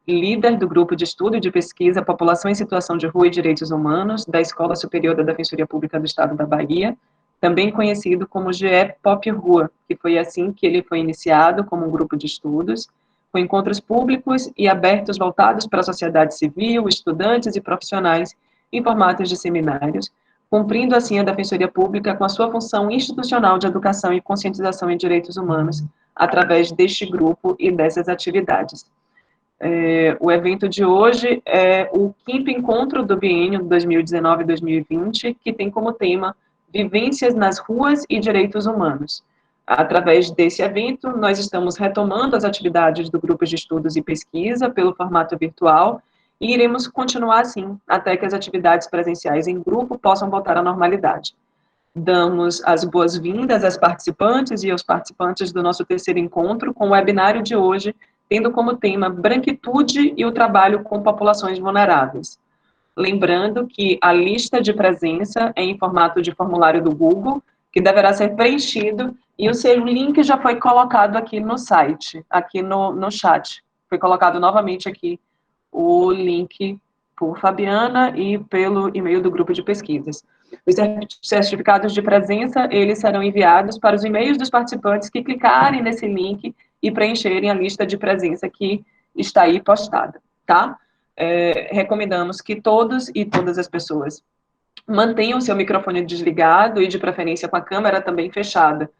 líder do grupo de estudo e de pesquisa População em Situação de Rua e Direitos Humanos, da Escola Superior da Defensoria Pública do Estado da Bahia, também conhecido como GE Pop Rua, que foi assim que ele foi iniciado como um grupo de estudos, com encontros públicos e abertos voltados para a sociedade civil, estudantes e profissionais, em formatos de seminários, cumprindo assim a Defensoria Pública com a sua função institucional de educação e conscientização em direitos humanos, através deste grupo e dessas atividades. O evento de hoje é o 5º encontro do biênio 2019-2020, que tem como tema Vivências nas Ruas e Direitos Humanos. Através desse evento, nós estamos retomando as atividades do grupo de estudos e pesquisa pelo formato virtual e iremos continuar assim até que as atividades presenciais em grupo possam voltar à normalidade. Damos as boas-vindas às participantes e aos participantes do nosso 3º encontro com o webinário de hoje, tendo como tema branquitude e o trabalho com populações vulneráveis. Lembrando que a lista de presença é em formato de formulário do Google, que deverá ser preenchido, e o seu link já foi colocado aqui no site, aqui no chat. Foi colocado novamente aqui o link por Fabiana e pelo e-mail do grupo de pesquisas. Os certificados de presença, eles serão enviados para os e-mails dos participantes que clicarem nesse link e preencherem a lista de presença que está aí postada, tá? Recomendamos que todos e todas as pessoas mantenham o seu microfone desligado e, de preferência, com a câmera também fechada.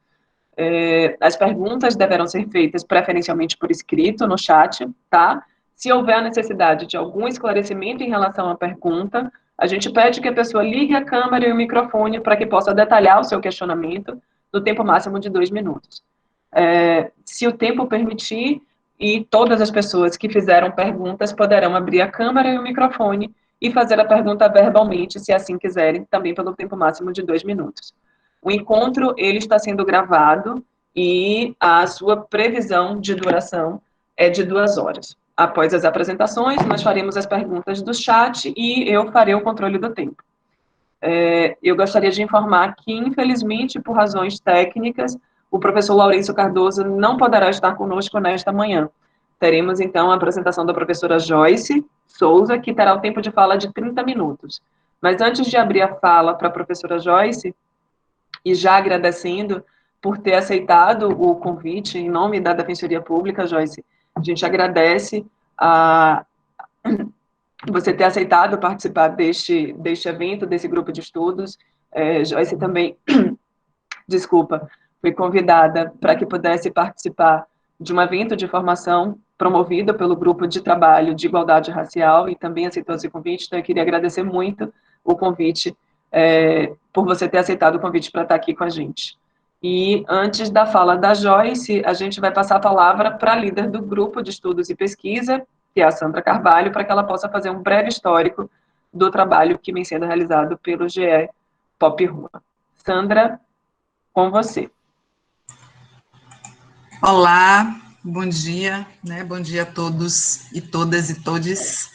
As perguntas deverão ser feitas preferencialmente por escrito no chat, tá? Se houver a necessidade de algum esclarecimento em relação à pergunta, a gente pede que a pessoa ligue a câmera e o microfone para que possa detalhar o seu questionamento no tempo máximo de 2 minutos. Se o tempo permitir, e todas as pessoas que fizeram perguntas poderão abrir a câmera e o microfone e fazer a pergunta verbalmente, se assim quiserem, também pelo tempo máximo de 2 minutos. O encontro, ele está sendo gravado e a sua previsão de duração é de 2 horas. Após as apresentações, nós faremos as perguntas do chat e eu farei o controle do tempo. Eu gostaria de informar que, infelizmente, por razões técnicas, o professor Laurêncio Cardoso não poderá estar conosco nesta manhã. Teremos, então, a apresentação da professora Joyce Souza, que terá o tempo de fala de 30 minutos. Mas antes de abrir a fala para a professora Joyce, e já agradecendo por ter aceitado o convite em nome da Defensoria Pública, Joyce, a gente agradece a você ter aceitado participar deste evento, desse grupo de estudos. Joyce também, desculpa, foi convidada para que pudesse participar de um evento de formação promovido pelo Grupo de Trabalho de Igualdade Racial e também aceitou esse convite, então eu queria agradecer muito o convite, por você ter aceitado o convite para estar aqui com a gente. E antes da fala da Joyce, a gente vai passar a palavra para a líder do Grupo de Estudos e Pesquisa, que é a Sandra Carvalho, para que ela possa fazer um breve histórico do trabalho que vem sendo realizado pelo GE Pop Rua. Sandra, com você. Olá, bom dia, né? Bom dia a todos e todas e todes.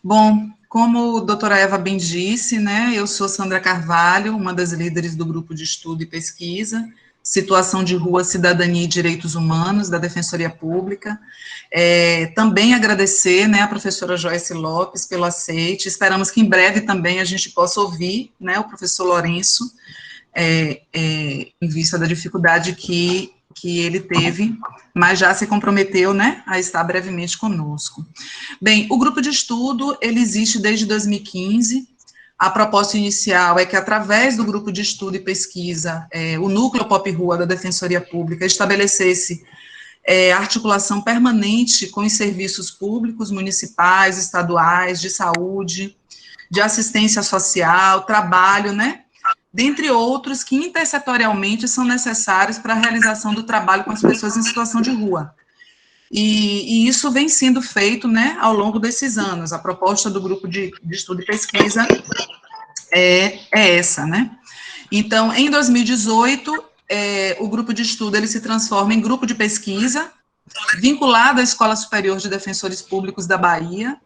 Bom, como a doutora Eva bem disse, né, eu sou Sandra Carvalho, uma das líderes do Grupo de Estudo e Pesquisa, Situação de Rua, Cidadania e Direitos Humanos, da Defensoria Pública. Também agradecer, né, a professora Joyce Lopes pelo aceite, esperamos que em breve também a gente possa ouvir, né, o professor Lourenço, em vista da dificuldade que ele teve, mas já se comprometeu, né, a estar brevemente conosco. Bem, o grupo de estudo, ele existe desde 2015, a proposta inicial é que, através do grupo de estudo e pesquisa, o Núcleo Pop Rua da Defensoria Pública estabelecesse articulação permanente com os serviços públicos, municipais, estaduais, de saúde, de assistência social, trabalho, né, dentre outros que intersetorialmente são necessários para a realização do trabalho com as pessoas em situação de rua. E isso vem sendo feito, né, ao longo desses anos. A proposta do grupo de estudo e pesquisa é essa, né. Então, em 2018, o grupo de estudo ele se transforma em grupo de pesquisa, vinculado à Escola Superior de Defensores Públicos da Bahia.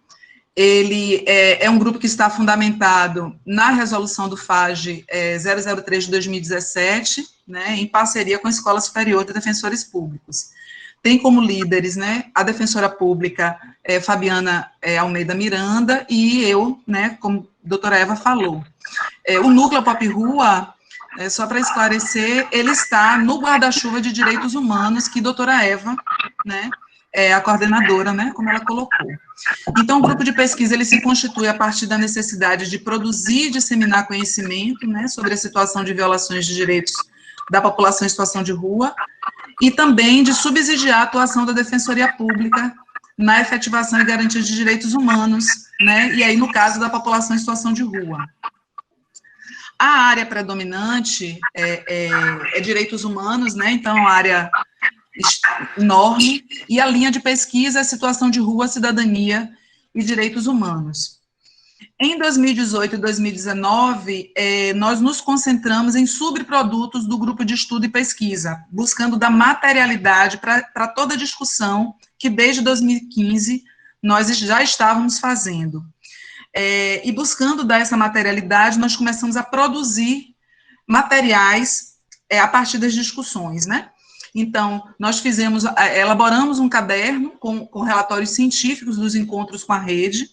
Ele é um grupo que está fundamentado na resolução do FAGE 003 de 2017, né, em parceria com a Escola Superior de Defensores Públicos. tem como líderes, né, a defensora pública Fabiana Almeida Miranda e eu, né, como a doutora Eva falou. O Núcleo Pop Rua, só para esclarecer, ele está no guarda-chuva de direitos humanos que a doutora Eva, né, é a coordenadora, né, como ela colocou. Então, o grupo de pesquisa, ele se constitui a partir da necessidade de produzir e disseminar conhecimento, né, sobre a situação de violações de direitos da população em situação de rua, e também de subsidiar a atuação da Defensoria Pública na efetivação e garantia de direitos humanos, né, e aí, no caso da população em situação de rua. A área predominante é direitos humanos, né, então, a área enorme, e a linha de pesquisa é situação de rua, cidadania e direitos humanos. Em 2018 e 2019, nós nos concentramos em subprodutos do grupo de estudo e pesquisa, buscando dar materialidade para toda a discussão que desde 2015 nós já estávamos fazendo. E buscando dar essa materialidade, nós começamos a produzir materiais a partir das discussões, né? Então, nós elaboramos um caderno com relatórios científicos dos encontros com a rede,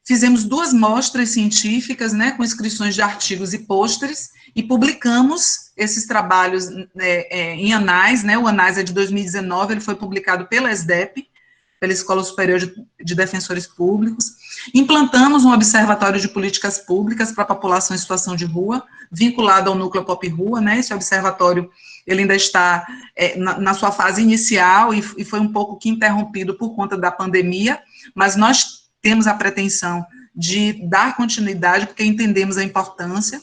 fizemos 2 mostras científicas, né, com inscrições de artigos e pôsteres, e publicamos esses trabalhos em anais, né, o anais é de 2019, ele foi publicado pela SDEP, pela Escola Superior de Defensores Públicos. Implantamos um observatório de políticas públicas para a população em situação de rua, vinculado ao Núcleo Pop Rua, né, esse observatório, ele ainda está na sua fase inicial, e foi um pouco que interrompido por conta da pandemia, mas nós temos a pretensão de dar continuidade, porque entendemos a importância,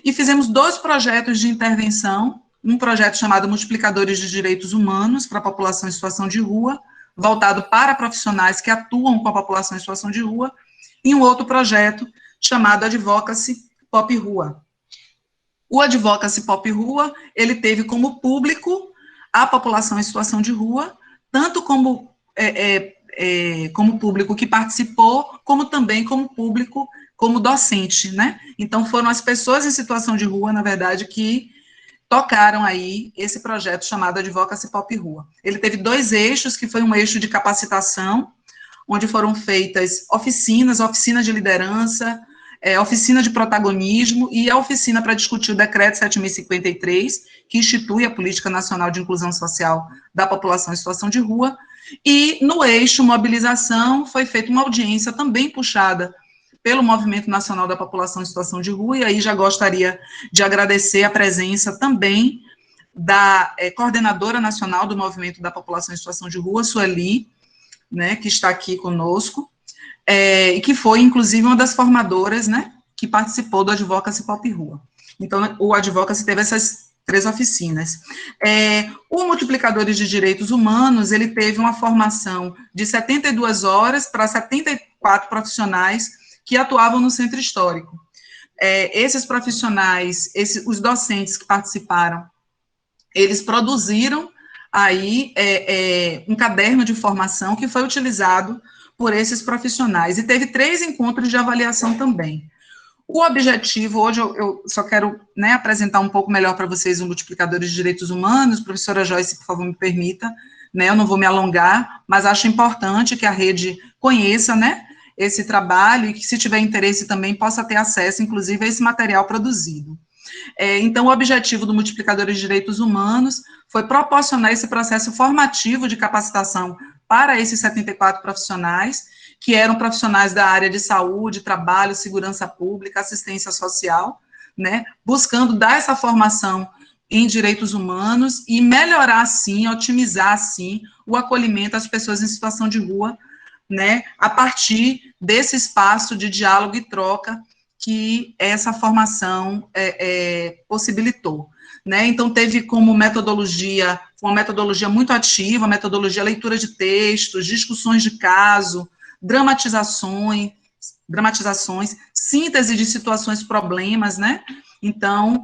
e fizemos 2 projetos de intervenção, um projeto chamado Multiplicadores de Direitos Humanos para a população em situação de rua, voltado para profissionais que atuam com a população em situação de rua, e um outro projeto chamado Advocacy Pop Rua. O Advocacy Pop Rua, ele teve como público a população em situação de rua, tanto como público que participou, como também como público, como docente, né? Então, foram as pessoas em situação de rua, na verdade, que tocaram aí esse projeto chamado Advocacy Pop Rua. Ele teve 2 eixos, que foi um eixo de capacitação, onde foram feitas oficinas de liderança, oficina de protagonismo e a oficina para discutir o decreto 7.053, que institui a Política Nacional de Inclusão Social da População em Situação de Rua, e no eixo mobilização foi feita uma audiência também puxada pelo Movimento Nacional da População em Situação de Rua, e aí já gostaria de agradecer a presença também da coordenadora nacional do Movimento da População em Situação de Rua, Sueli, né, que está aqui conosco, e que foi, inclusive, uma das formadoras, né, que participou do Advocacy Pop Rua. Então, o Advocacy teve essas 3 oficinas. O Multiplicadores de Direitos Humanos, ele teve uma formação de 72 horas para 74 profissionais que atuavam no centro histórico. Esses profissionais, os docentes que participaram, eles produziram aí um caderno de formação que foi utilizado por esses profissionais, e teve 3 encontros de avaliação também. O objetivo, hoje eu só quero, né, apresentar um pouco melhor para vocês o Multiplicadores de Direitos Humanos, professora Joyce, por favor, me permita, né, eu não vou me alongar, mas acho importante que a rede conheça, né, esse trabalho, e que, se tiver interesse também, possa ter acesso, inclusive, a esse material produzido. Então, o objetivo do Multiplicadores de Direitos Humanos foi proporcionar esse processo formativo de capacitação para esses 74 profissionais, que eram profissionais da área de saúde, trabalho, segurança pública, assistência social, né, buscando dar essa formação em direitos humanos e melhorar, assim, otimizar, assim, o acolhimento às pessoas em situação de rua, né, a partir desse espaço de diálogo e troca que essa formação possibilitou, né? Então, teve como metodologia, uma metodologia muito ativa, metodologia leitura de textos, discussões de caso, dramatizações, síntese de situações, problemas, né? Então,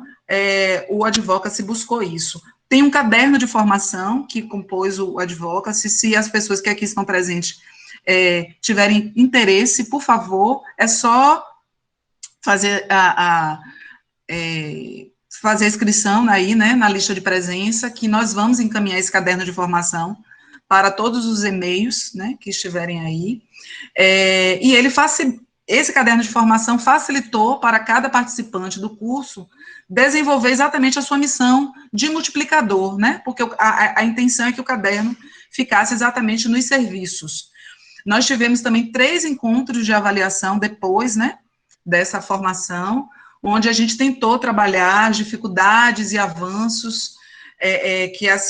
o Advocacy buscou isso. Tem um caderno de formação que compôs o Advocacy, se as pessoas que aqui estão presentes tiverem interesse, por favor, é só fazer fazer a inscrição aí, né, na lista de presença, que nós vamos encaminhar esse caderno de formação para todos os e-mails, né, que estiverem aí. E esse caderno de formação facilitou para cada participante do curso desenvolver exatamente a sua missão de multiplicador, né, porque a intenção é que o caderno ficasse exatamente nos serviços. Nós tivemos também 3 encontros de avaliação depois, né, dessa formação, onde a gente tentou trabalhar as dificuldades e avanços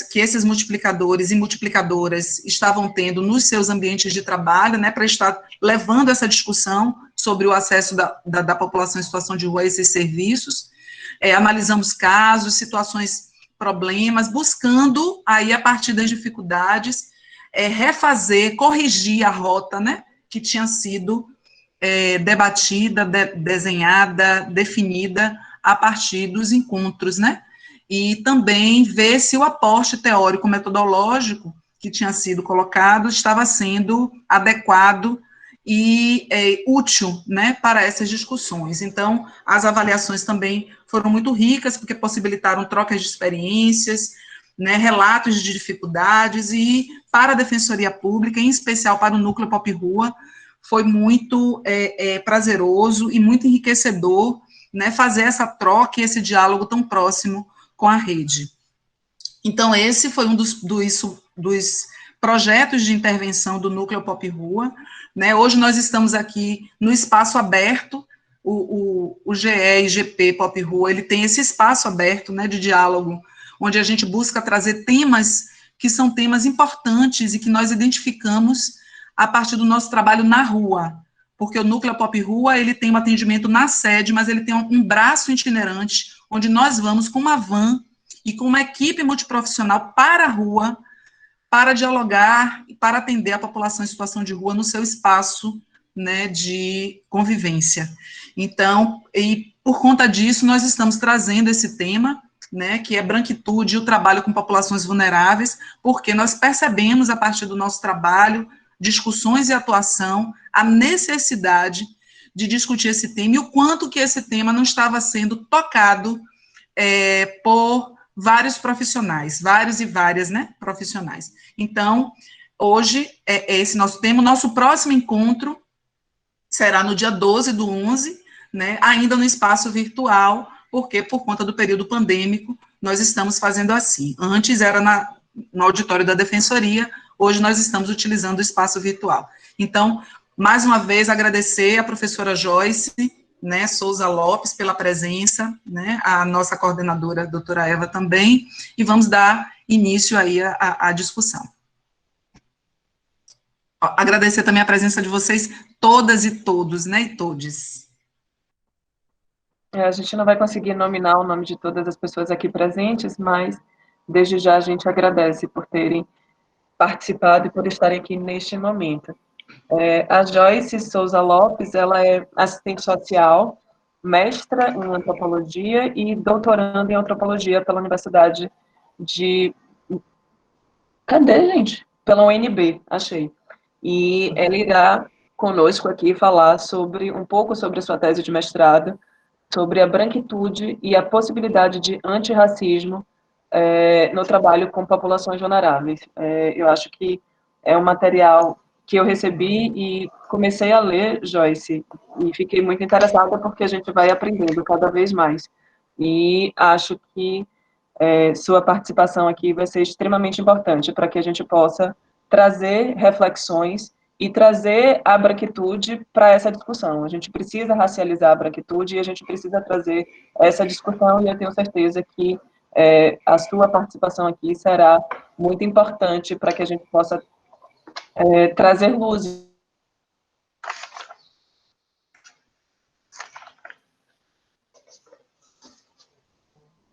que esses multiplicadores e multiplicadoras estavam tendo nos seus ambientes de trabalho, né, para estar levando essa discussão sobre o acesso da população em situação de rua a esses serviços. Analisamos casos, situações, problemas, buscando aí, a partir das dificuldades, refazer, corrigir a rota, né, que tinha sido debatida, desenhada, definida a partir dos encontros, né, e também ver se o aporte teórico-metodológico que tinha sido colocado estava sendo adequado e útil, né, para essas discussões. Então, as avaliações também foram muito ricas, porque possibilitaram trocas de experiências, né, relatos de dificuldades, e para a Defensoria Pública, em especial para o Núcleo Pop Rua, foi muito prazeroso e muito enriquecedor, né, fazer essa troca e esse diálogo tão próximo com a rede. Então, esse foi um dos projetos de intervenção do Núcleo Pop Rua, né. Hoje nós estamos aqui no espaço aberto, o GE e GP Pop Rua, ele tem esse espaço aberto, né, de diálogo, onde a gente busca trazer temas que são temas importantes e que nós identificamos a partir do nosso trabalho na rua, porque o Núcleo Pop Rua, ele tem um atendimento na sede, mas ele tem um braço itinerante, onde nós vamos com uma van e com uma equipe multiprofissional para a rua, para dialogar e para atender a população em situação de rua no seu espaço, né, de convivência. Então, e por conta disso, nós estamos trazendo esse tema, né, que é branquitude e o trabalho com populações vulneráveis, porque nós percebemos, a partir do nosso trabalho, discussões e atuação, a necessidade de discutir esse tema e o quanto que esse tema não estava sendo tocado por vários profissionais, vários e várias, né, profissionais. Então, hoje, é esse nosso tema. O nosso próximo encontro será no dia 12/11, né, ainda no espaço virtual, porque, por conta do período pandêmico, nós estamos fazendo assim. Antes era no auditório da Defensoria, hoje nós estamos utilizando o espaço virtual. Então, mais uma vez, agradecer à professora Joyce, né, Souza Lopes, pela presença, né, a nossa coordenadora, a doutora Eva, também, e vamos dar início aí à discussão. Agradecer também a presença de vocês, todas e todos, né, e todes. A gente não vai conseguir nominar o nome de todas as pessoas aqui presentes, mas desde já a gente agradece por terem participado e por estarem aqui neste momento. A Joyce Souza Lopes, ela é assistente social, mestra em antropologia e doutoranda em antropologia pela Universidade de... Cadê, gente? Pela UNB, achei. E ela irá conosco aqui falar um pouco sobre a sua tese de mestrado, sobre a branquitude e a possibilidade de antirracismo no trabalho com populações vulneráveis. Eu acho que é um material que eu recebi e comecei a ler, Joyce, e fiquei muito interessada porque a gente vai aprendendo cada vez mais. E acho que sua participação aqui vai ser extremamente importante para que a gente possa trazer reflexões e trazer a branquitude para essa discussão. A gente precisa racializar a branquitude e a gente precisa trazer essa discussão, e eu tenho certeza que a sua participação aqui será muito importante para que a gente possa trazer luz.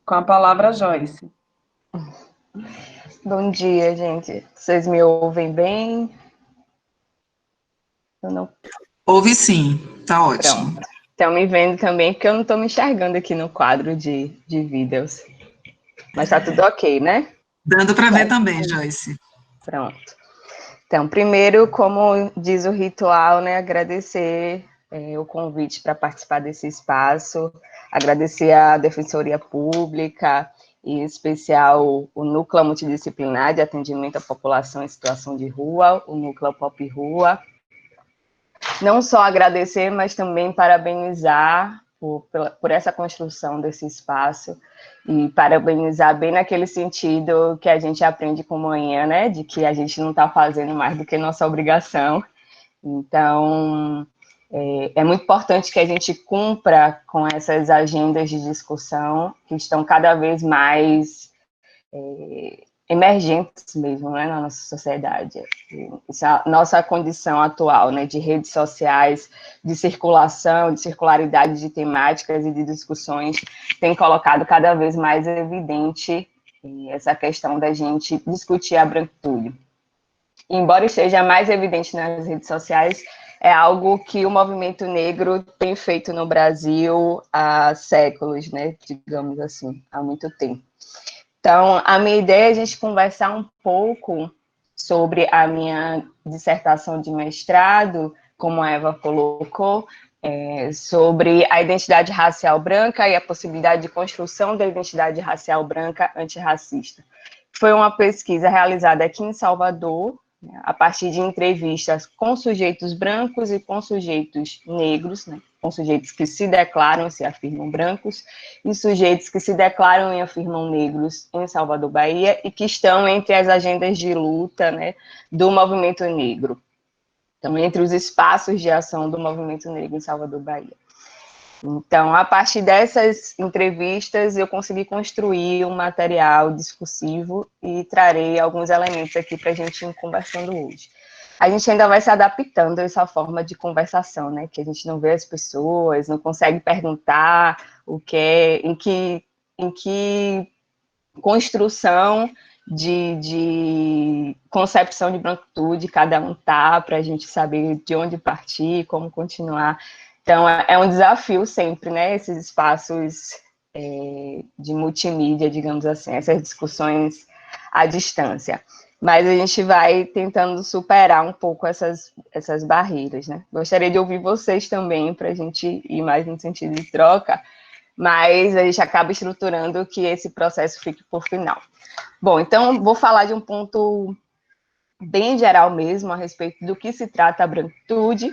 Com a palavra, Joyce. Bom dia, gente. Vocês me ouvem bem? Eu não... Ouve sim, tá ótimo. Estão me vendo também, porque eu não estou me enxergando aqui no quadro de vídeos. Mas tá tudo ok, né? Dando para ver também, Joyce. Pronto. Então, primeiro, como diz o ritual, né, agradecer o convite para participar desse espaço, agradecer à Defensoria Pública, e em especial o Núcleo Multidisciplinar de Atendimento à População em Situação de Rua, o Núcleo Pop Rua. Não só agradecer, mas também parabenizar por essa construção desse espaço, e parabenizar bem naquele sentido que a gente aprende com manhã, né, de que a gente não está fazendo mais do que nossa obrigação. Então, é muito importante que a gente cumpra com essas agendas de discussão que estão cada vez mais emergentes mesmo, né, na nossa sociedade. Essa nossa condição atual, né, de redes sociais, de circulação, de circularidade de temáticas e de discussões, tem colocado cada vez mais evidente essa questão da gente discutir a branquitude. Embora esteja mais evidente nas redes sociais, é algo que o movimento negro tem feito no Brasil há séculos, né, digamos assim, há muito tempo. Então, a minha ideia é a gente conversar um pouco sobre a minha dissertação de mestrado, como a Eva colocou, sobre a identidade racial branca e a possibilidade de construção da identidade racial branca antirracista. Foi uma pesquisa realizada aqui em Salvador, a partir de entrevistas com sujeitos brancos e com sujeitos negros, né, com sujeitos que se declaram e se afirmam brancos, e sujeitos que se declaram e afirmam negros em Salvador, Bahia, e que estão entre as agendas de luta, né, do movimento negro. Então, entre os espaços de ação do movimento negro em Salvador, Bahia. Então, a partir dessas entrevistas, eu consegui construir um material discursivo e trarei alguns elementos aqui para a gente ir conversando hoje. A gente ainda vai se adaptando a essa forma de conversação, né? Que a gente não vê as pessoas, não consegue perguntar o que é, em que construção de concepção de branquitude cada um tá, para a gente saber de onde partir, como continuar. Então, é um desafio sempre, né, esses espaços de multimídia, digamos assim, essas discussões à distância. Mas a gente vai tentando superar um pouco essas barreiras, né. Gostaria de ouvir vocês também, para a gente ir mais no sentido de troca, mas a gente acaba estruturando que esse processo fique por final. Bom, então, vou falar de um ponto bem geral mesmo, a respeito do que se trata a branquitude.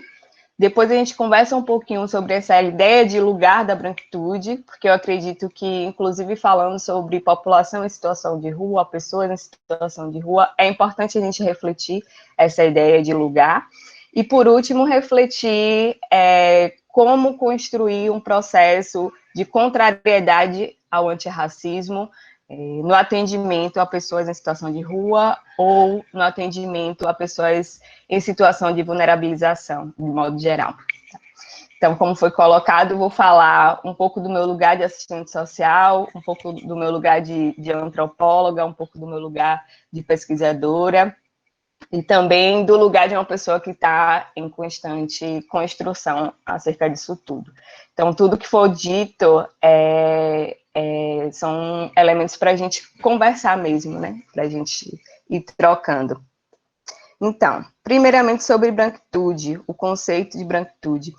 Depois a gente conversa um pouquinho sobre essa ideia de lugar da branquitude, porque eu acredito que, inclusive falando sobre população em situação de rua, pessoas em situação de rua, é importante a gente refletir essa ideia de lugar. E, por último, refletir como construir um processo de contrariedade ao antirracismo no atendimento a pessoas em situação de rua ou no atendimento a pessoas em situação de vulnerabilização, de modo geral. Então, como foi colocado, vou falar um pouco do meu lugar de assistente social, um pouco do meu lugar de antropóloga, um pouco do meu lugar de pesquisadora, e também do lugar de uma pessoa que está em constante construção acerca disso tudo. Então, tudo que for dito são elementos para a gente conversar mesmo, né? Para a gente ir trocando. Então, primeiramente sobre branquitude, o conceito de branquitude.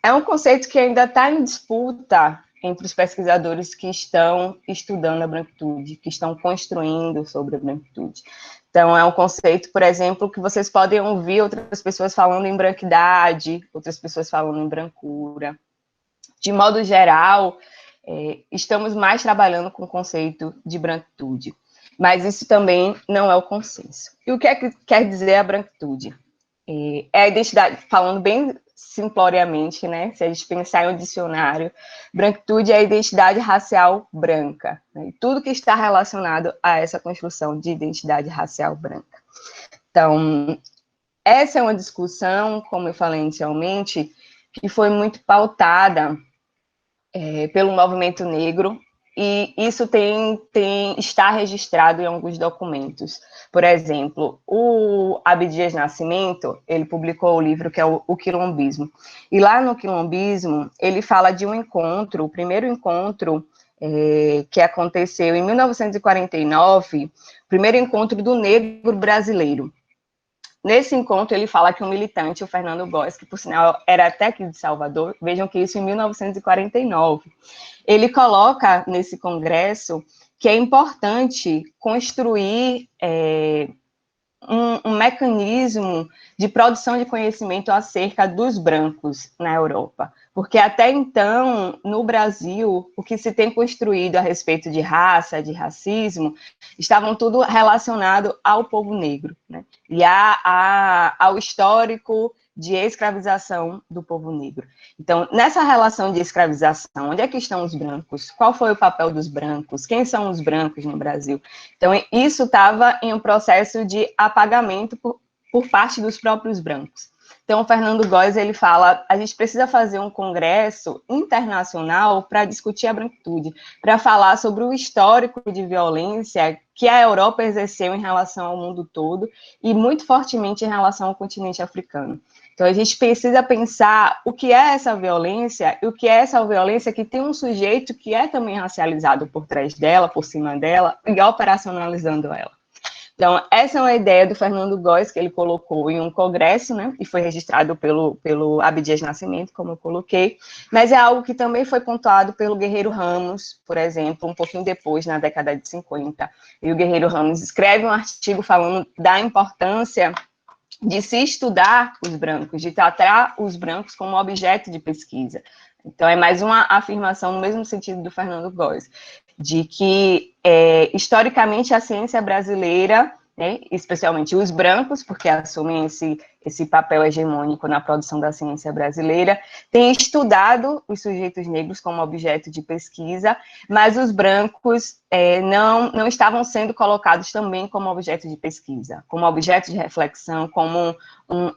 É um conceito que ainda está em disputa entre os pesquisadores que estão estudando a branquitude, que estão construindo sobre a branquitude. Então, é um conceito, por exemplo, que vocês podem ouvir outras pessoas falando em branquidade, outras pessoas falando em brancura. De modo geral, estamos mais trabalhando com o conceito de branquitude, mas isso também não é o consenso. E o que é que quer dizer a branquitude? É a identidade, falando bem simploriamente, né? Se a gente pensar em um dicionário, branquitude é a identidade racial branca, né? E tudo que está relacionado a essa construção de identidade racial branca. Então, essa é uma discussão, como eu falei inicialmente, que foi muito pautada pelo movimento negro, e isso está registrado em alguns documentos. Por exemplo, o Abdias Nascimento, ele publicou o livro que é o Quilombismo. E lá no Quilombismo, ele fala de um encontro, o primeiro encontro que aconteceu em 1949, o primeiro encontro do negro brasileiro. nesse encontro, ele fala que um militante, o Fernando Góes, que por sinal era até aqui de Salvador, vejam que isso em 1949, ele coloca nesse congresso que é importante construir um mecanismo de produção de conhecimento acerca dos brancos na Europa. Porque até então, no Brasil, o que se tem construído a respeito de raça, de racismo, estavam tudo relacionado ao povo negro, né? E ao histórico de escravização do povo negro. Então, nessa relação de escravização, onde é que estão os brancos? Qual foi o papel dos brancos? Quem são os brancos no Brasil? Então, isso estava em um processo de apagamento por parte dos próprios brancos. Então, o Fernando Góes, ele fala, a gente precisa fazer um congresso internacional para discutir a branquitude, para falar sobre o histórico de violência que a Europa exerceu em relação ao mundo todo e muito fortemente em relação ao continente africano. Então, a gente precisa pensar o que é essa violência e o que é essa violência que tem um sujeito que é também racializado por trás dela, por cima dela, e operacionalizando ela. Então, essa é uma ideia do Fernando Góes, que ele colocou em um congresso, né, e foi registrado pelo Abdias Nascimento, como eu coloquei, mas é algo que também foi pontuado pelo Guerreiro Ramos, por exemplo, um pouquinho depois, na década de 50, e o Guerreiro Ramos escreve um artigo falando da importância de se estudar os brancos, de tratar os brancos como objeto de pesquisa. Então, é mais uma afirmação no mesmo sentido do Fernando Góes, de que, historicamente, a ciência brasileira, né, especialmente os brancos, porque assumem esse papel hegemônico na produção da ciência brasileira, tem estudado os sujeitos negros como objeto de pesquisa, mas os brancos não estavam sendo colocados também como objeto de pesquisa, como objeto de reflexão, como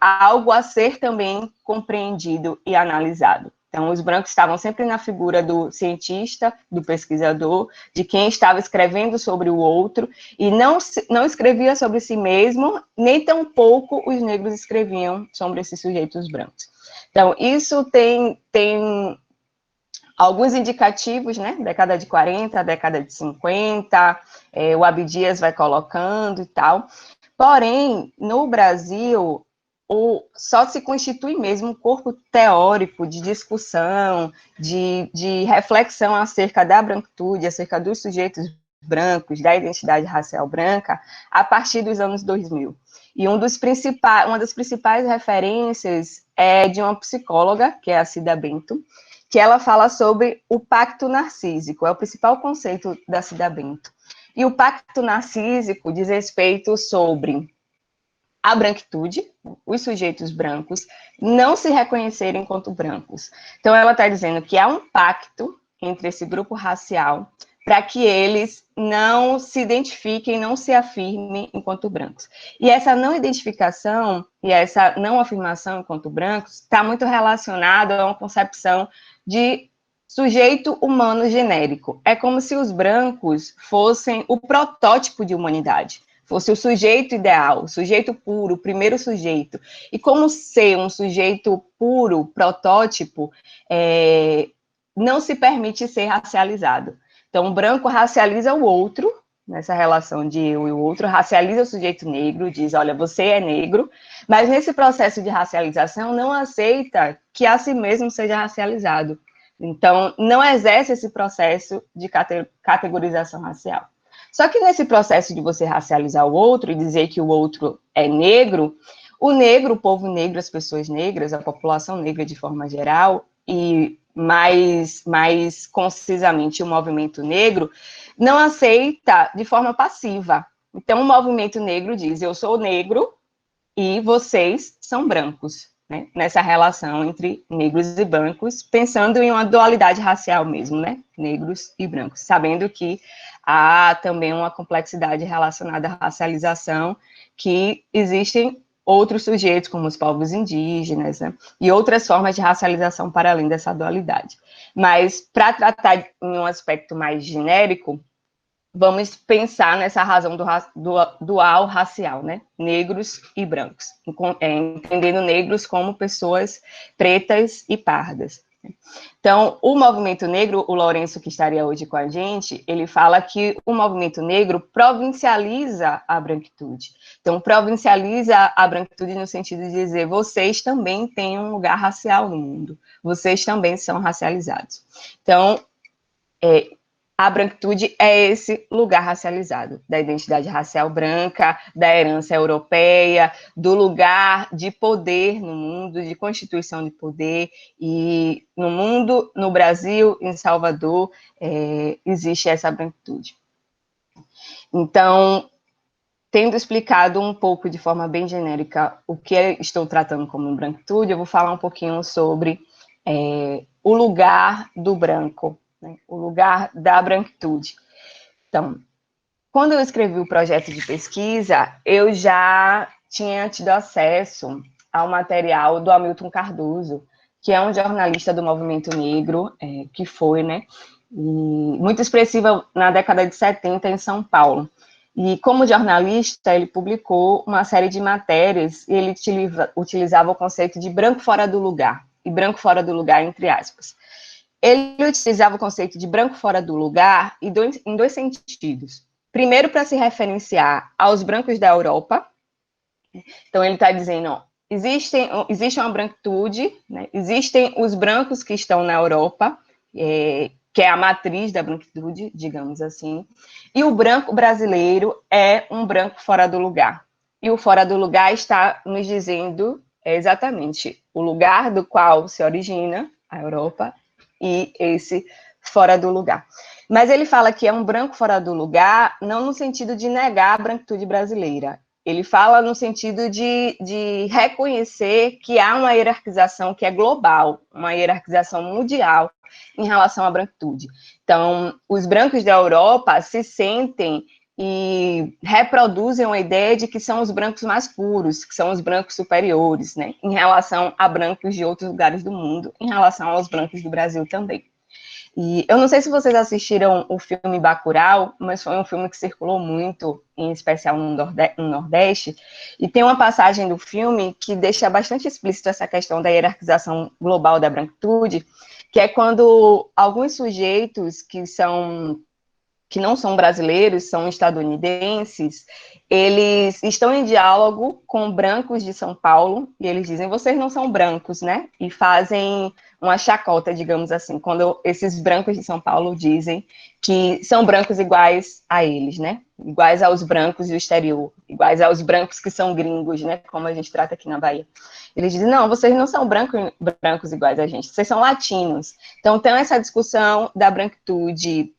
algo a ser também compreendido e analisado. Então, os brancos estavam sempre na figura do cientista, do pesquisador, de quem estava escrevendo sobre o outro, e não escrevia sobre si mesmo, nem tampouco os negros escreviam sobre esses sujeitos brancos. Então, isso tem alguns indicativos, né? Década de 40, década de 50, o Abdias vai colocando e tal. Porém, no Brasil, só se constitui mesmo um corpo teórico de discussão, de reflexão acerca da branquitude, acerca dos sujeitos brancos, da identidade racial branca, a partir dos anos 2000. E uma das principais referências é de uma psicóloga, que é a Cida Bento, que ela fala sobre o pacto narcísico, é o principal conceito da Cida Bento. E o pacto narcísico diz respeito sobre a branquitude, os sujeitos brancos, não se reconhecerem enquanto brancos. Então, ela está dizendo que há um pacto entre esse grupo racial para que eles não se identifiquem, não se afirmem enquanto brancos. E essa não identificação e essa não afirmação enquanto brancos está muito relacionada a uma concepção de sujeito humano genérico. É como se os brancos fossem o protótipo de humanidade, fosse o sujeito ideal, o sujeito puro, o primeiro sujeito. E como ser um sujeito puro, protótipo, não se permite ser racializado. Então, o branco racializa o outro, nessa relação de eu e o outro, racializa o sujeito negro, diz, olha, você é negro, mas nesse processo de racialização não aceita que a si mesmo seja racializado. Então, não exerce esse processo de categorização racial. Só que nesse processo de você racializar o outro e dizer que o outro é negro, o povo negro, as pessoas negras, a população negra de forma geral, e mais concisamente o movimento negro, não aceita de forma passiva. Então, o movimento negro diz, eu sou negro e vocês são brancos, né? Nessa relação entre negros e brancos, pensando em uma dualidade racial mesmo, né? Negros e brancos, sabendo que há também uma complexidade relacionada à racialização, que existem outros sujeitos, como os povos indígenas, né? E outras formas de racialização para além dessa dualidade. Mas, para tratar em um aspecto mais genérico, vamos pensar nessa razão do dual racial, né? Negros e brancos, entendendo negros como pessoas pretas e pardas. Então, o movimento negro, o Lourenço, que estaria hoje com a gente, ele fala que o movimento negro provincializa a branquitude. Então, provincializa a branquitude no sentido de dizer, vocês também têm um lugar racial no mundo, vocês também são racializados. Então, a branquitude é esse lugar racializado, da identidade racial branca, da herança europeia, do lugar de poder no mundo, de constituição de poder, e no mundo, no Brasil, em Salvador, existe essa branquitude. Então, tendo explicado um pouco de forma bem genérica o que estou tratando como branquitude, eu vou falar um pouquinho sobre o lugar do branco, né, o lugar da branquitude. Então, quando eu escrevi o projeto de pesquisa, eu já tinha tido acesso ao material do Hamilton Cardoso, que é um jornalista do movimento negro, que foi, né, muito expressivo na década de 70 em São Paulo. E como jornalista, ele publicou uma série de matérias e ele utilizava o conceito de branco fora do lugar, e branco fora do lugar entre aspas. Ele utilizava o conceito de branco fora do lugar em dois sentidos. Primeiro, para se referenciar aos brancos da Europa. Então, ele está dizendo, ó, existe uma branquitude, né? Existem os brancos que estão na Europa, que é a matriz da branquitude, digamos assim, e o branco brasileiro é um branco fora do lugar. E o fora do lugar está nos dizendo exatamente o lugar do qual se origina a Europa, e esse fora do lugar. Mas ele fala que é um branco fora do lugar, não no sentido de negar a branquitude brasileira. Ele fala no sentido de reconhecer que há uma hierarquização que é global, uma hierarquização mundial em relação à branquitude. Então, os brancos da Europa se sentem e reproduzem a ideia de que são os brancos mais puros, que são os brancos superiores, né, em relação a brancos de outros lugares do mundo, em relação aos brancos do Brasil também. E eu não sei se vocês assistiram o filme Bacurau, mas foi um filme que circulou muito, em especial no Nordeste, e tem uma passagem do filme que deixa bastante explícito essa questão da hierarquização global da branquitude, que é quando alguns sujeitos que não são brasileiros, são estadunidenses, eles estão em diálogo com brancos de São Paulo, e eles dizem, vocês não são brancos, né? E fazem uma chacota, digamos assim, quando esses brancos de São Paulo dizem que são brancos iguais a eles, né? Iguais aos brancos do exterior, iguais aos brancos que são gringos, né? Como a gente trata aqui na Bahia. Eles dizem, não, vocês não são brancos iguais a gente, vocês são latinos. Então, tem essa discussão da branquitude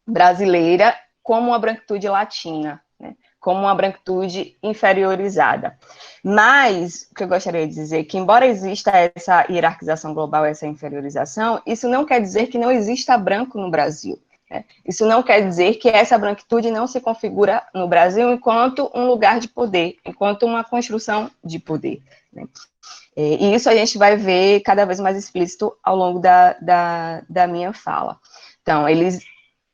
brasileira como uma branquitude latina, né? Como uma branquitude inferiorizada. Mas, o que eu gostaria de dizer é que, embora exista essa hierarquização global, essa inferiorização, isso não quer dizer que não exista branco no Brasil, né? Isso não quer dizer que essa branquitude não se configura no Brasil enquanto um lugar de poder, enquanto uma construção de poder, né? E isso a gente vai ver cada vez mais explícito ao longo da minha fala. Então, eles...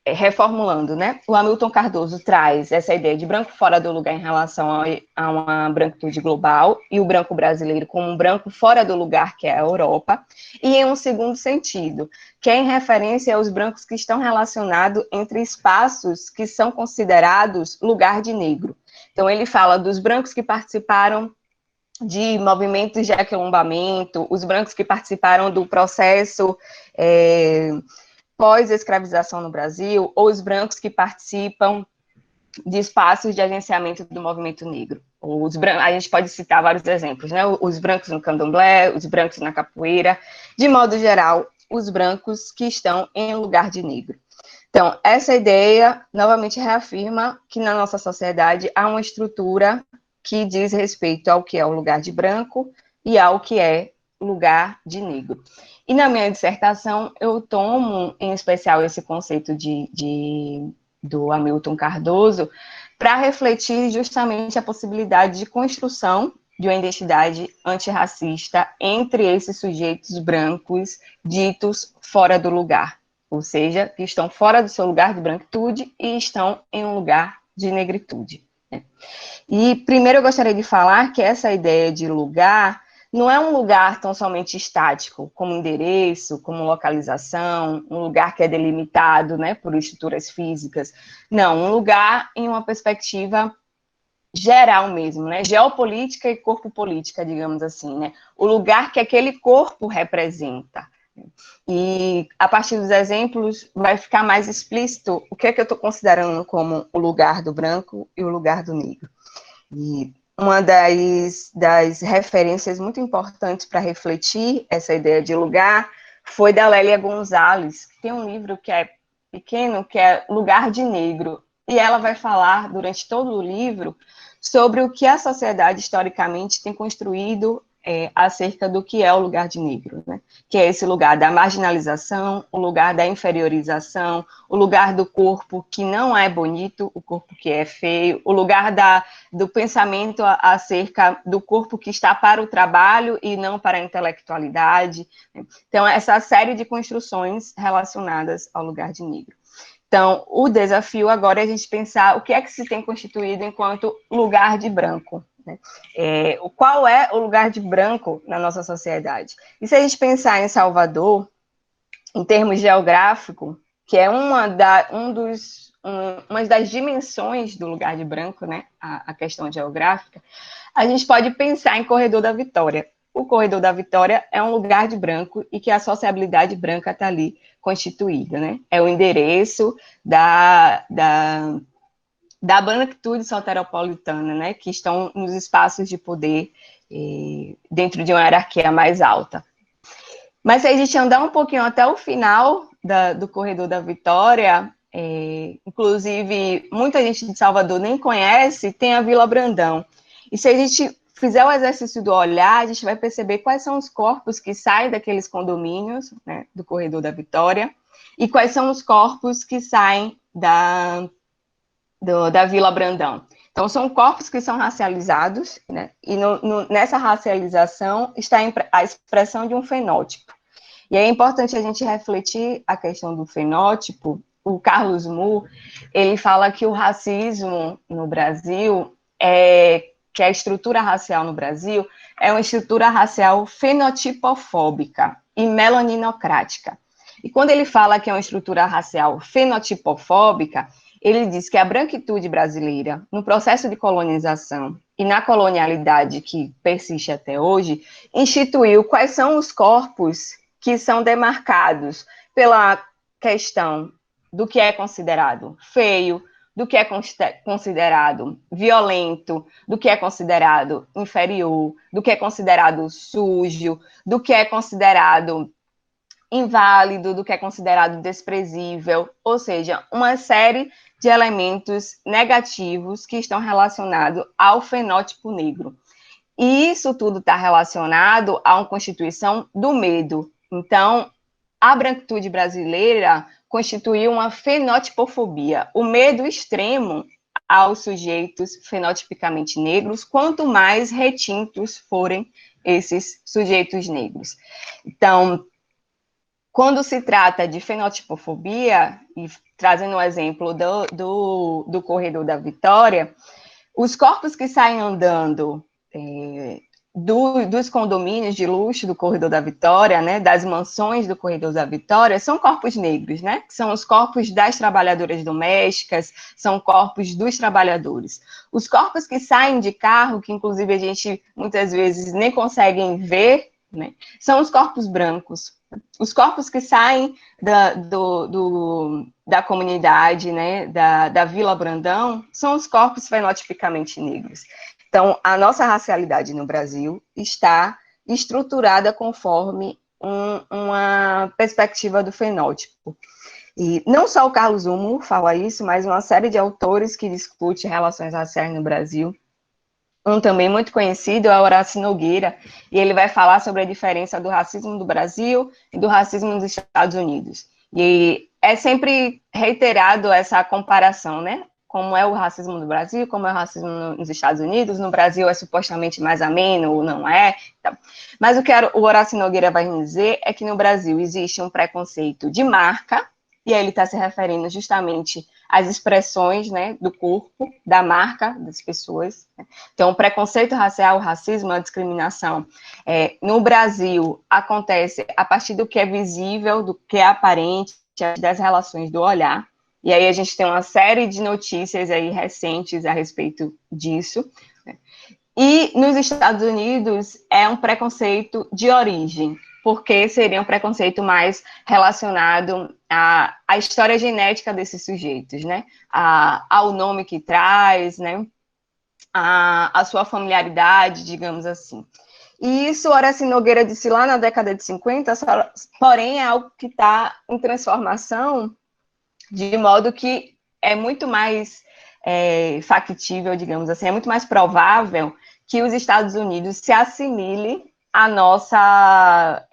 reformulando, né? O Hamilton Cardoso traz essa ideia de branco fora do lugar em relação a uma branquitude global, e o branco brasileiro como um branco fora do lugar, que é a Europa, e em um segundo sentido, que é em referência aos brancos que estão relacionados entre espaços que são considerados lugar de negro. Então, ele fala dos brancos que participaram de movimentos de aquilombamento, os brancos que participaram do processo pós-escravização no Brasil, ou os brancos que participam de espaços de agenciamento do movimento negro. A gente pode citar vários exemplos, né? Os brancos no candomblé, os brancos na capoeira, de modo geral, os brancos que estão em lugar de negro. Então, essa ideia, novamente, reafirma que na nossa sociedade há uma estrutura que diz respeito ao que é o lugar de branco e ao que é lugar de negro. E na minha dissertação, eu tomo, em especial, esse conceito do Hamilton Cardoso para refletir justamente a possibilidade de construção de uma identidade antirracista entre esses sujeitos brancos ditos fora do lugar, ou seja, que estão fora do seu lugar de branquitude e estão em um lugar de negritude, né? E primeiro eu gostaria de falar que essa ideia de lugar não é um lugar tão somente estático, como endereço, como localização, um lugar que é delimitado, né, por estruturas físicas. Não, um lugar em uma perspectiva geral mesmo, né, geopolítica e corpo política, digamos assim, né, o lugar que aquele corpo representa. E, a partir dos exemplos, vai ficar mais explícito o que é que eu estou considerando como o lugar do branco e o lugar do negro. E uma das referências muito importantes para refletir essa ideia de lugar foi da Lélia Gonzalez, que tem um livro que é pequeno, que é Lugar de Negro, e ela vai falar, durante todo o livro, sobre o que a sociedade, historicamente, tem construído acerca do que é o lugar de negro, né? Que é esse lugar da marginalização, o lugar da inferiorização, o lugar do corpo que não é bonito, o corpo que é feio, o lugar do pensamento acerca do corpo que está para o trabalho e não para a intelectualidade. Então, essa série de construções relacionadas ao lugar de negro. Então, o desafio agora é a gente pensar o que é que se tem constituído enquanto lugar de branco, né? Qual é o lugar de branco na nossa sociedade? E se a gente pensar em Salvador, em termos geográficos, que é uma das dimensões do lugar de branco, né, a questão geográfica, a gente pode pensar em Corredor da Vitória. O Corredor da Vitória é um lugar de branco e que a sociabilidade branca está ali constituída, né? É o endereço da branquitude soteropolitana, né? Que estão nos espaços de poder dentro de uma hierarquia mais alta. Mas se a gente andar um pouquinho até o final do Corredor da Vitória, inclusive muita gente de Salvador nem conhece, tem a Vila Brandão. E se a gente fizer o exercício do olhar, a gente vai perceber quais são os corpos que saem daqueles condomínios, né, do Corredor da Vitória, e quais são os corpos que saem da Vila Brandão. Então, são corpos que são racializados, né, e nessa racialização está a expressão de um fenótipo. E é importante a gente refletir a questão do fenótipo. O Carlos Moore, ele fala que o racismo no Brasil que a estrutura racial no Brasil é uma estrutura racial fenotipofóbica e melaninocrática. E quando ele fala que é uma estrutura racial fenotipofóbica, ele diz que a branquitude brasileira, no processo de colonização e na colonialidade que persiste até hoje, instituiu quais são os corpos que são demarcados pela questão do que é considerado feio, do que é considerado violento, do que é considerado inferior, do que é considerado sujo, do que é considerado inválido, do que é considerado desprezível, ou seja, uma série de elementos negativos que estão relacionados ao fenótipo negro. E isso tudo está relacionado a uma constituição do medo. Então, a branquitude brasileira constituiu uma fenotipofobia, o medo extremo aos sujeitos fenotipicamente negros, quanto mais retintos forem esses sujeitos negros. Então, quando se trata de fenotipofobia, e trazendo o exemplo do Corredor da Vitória, os corpos que saem andando dos condomínios de luxo do Corredor da Vitória, né, das mansões do Corredor da Vitória, são corpos negros, né, que são os corpos das trabalhadoras domésticas, são corpos dos trabalhadores. Os corpos que saem de carro, que inclusive a gente muitas vezes nem consegue ver, né, são os corpos brancos. Os corpos que saem da comunidade, né, da Vila Brandão, são os corpos fenotipicamente negros. Então, a nossa racialidade no Brasil está estruturada conforme uma perspectiva do fenótipo. E não só o Carlos Moore fala isso, mas uma série de autores que discutem relações raciais no Brasil. Um também muito conhecido é o Horácio Nogueira, e ele vai falar sobre a diferença do racismo do Brasil e do racismo nos Estados Unidos. E é sempre reiterado essa comparação, né? Como é o racismo no Brasil, como é o racismo nos Estados Unidos. No Brasil é supostamente mais ameno, ou não é. Então, mas o que o Horácio Nogueira vai dizer é que no Brasil existe um preconceito de marca, e aí ele está se referindo justamente às expressões, né, do corpo, da marca das pessoas. Então, o preconceito racial, o racismo, a discriminação, no Brasil, acontece a partir do que é visível, do que é aparente, das relações do olhar, e aí a gente tem uma série de notícias aí recentes a respeito disso, né? E nos Estados Unidos é um preconceito de origem, porque seria um preconceito mais relacionado à história genética desses sujeitos, né? Ao nome que traz, né? A sua familiaridade, digamos assim. E isso, Horácio Nogueira disse lá na década de 50, porém é algo que está em transformação, de modo que é muito mais factível, digamos assim, é muito mais provável que os Estados Unidos se assimile à nossa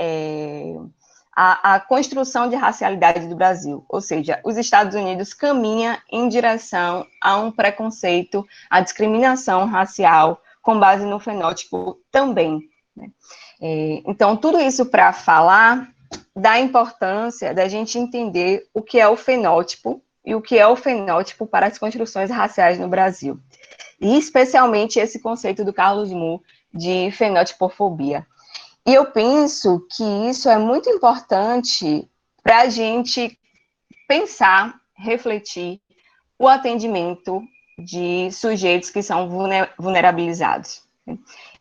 a construção de racialidade do Brasil, ou seja, os Estados Unidos caminham em direção a um preconceito, a discriminação racial com base no fenótipo também, né? Então, tudo isso para falar da importância da gente entender o que é o fenótipo e o que é o fenótipo para as construções raciais no Brasil. E especialmente esse conceito do Carlos Mu de fenotipofobia. E eu penso que isso é muito importante para a gente pensar, refletir o atendimento de sujeitos que são vulnerabilizados.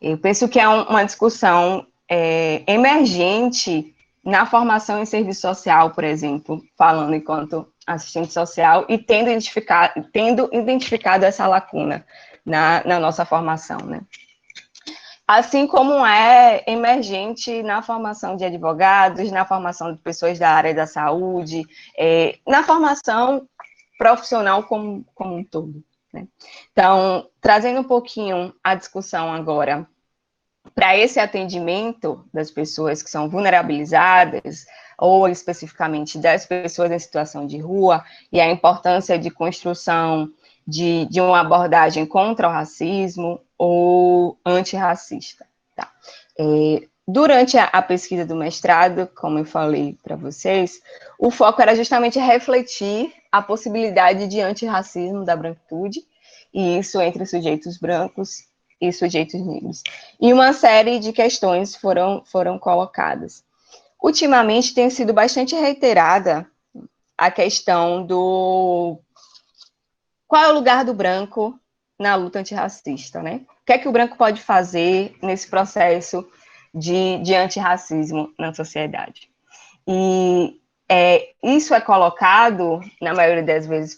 Eu penso que é uma discussão emergente na formação em serviço social, por exemplo, falando enquanto assistente social e tendo identificado essa lacuna na nossa formação, né? Assim como é emergente na formação de advogados, na formação de pessoas da área da saúde, na formação profissional como um todo, né? Então, trazendo um pouquinho a discussão agora para esse atendimento das pessoas que são vulnerabilizadas, ou especificamente das pessoas em situação de rua, e a importância de construção de uma abordagem contra o racismo ou antirracista. Tá? Durante a pesquisa do mestrado, como eu falei para vocês, o foco era justamente refletir a possibilidade de antirracismo da branquitude, e isso entre sujeitos brancos e sujeitos negros. E uma série de questões foram colocadas. Ultimamente tem sido bastante reiterada a questão do qual é o lugar do branco na luta antirracista, né? O que é que o branco pode fazer nesse processo de antirracismo na sociedade? E isso é colocado, na maioria das vezes,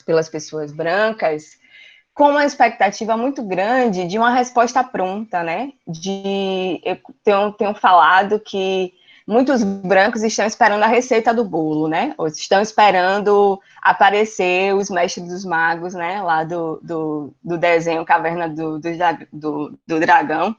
pelas pessoas brancas, com uma expectativa muito grande de uma resposta pronta, né? Eu tenho falado que muitos brancos estão esperando a receita do bolo, né? Ou estão esperando aparecer os mestres dos magos, né? Lá do desenho Caverna do Dragão,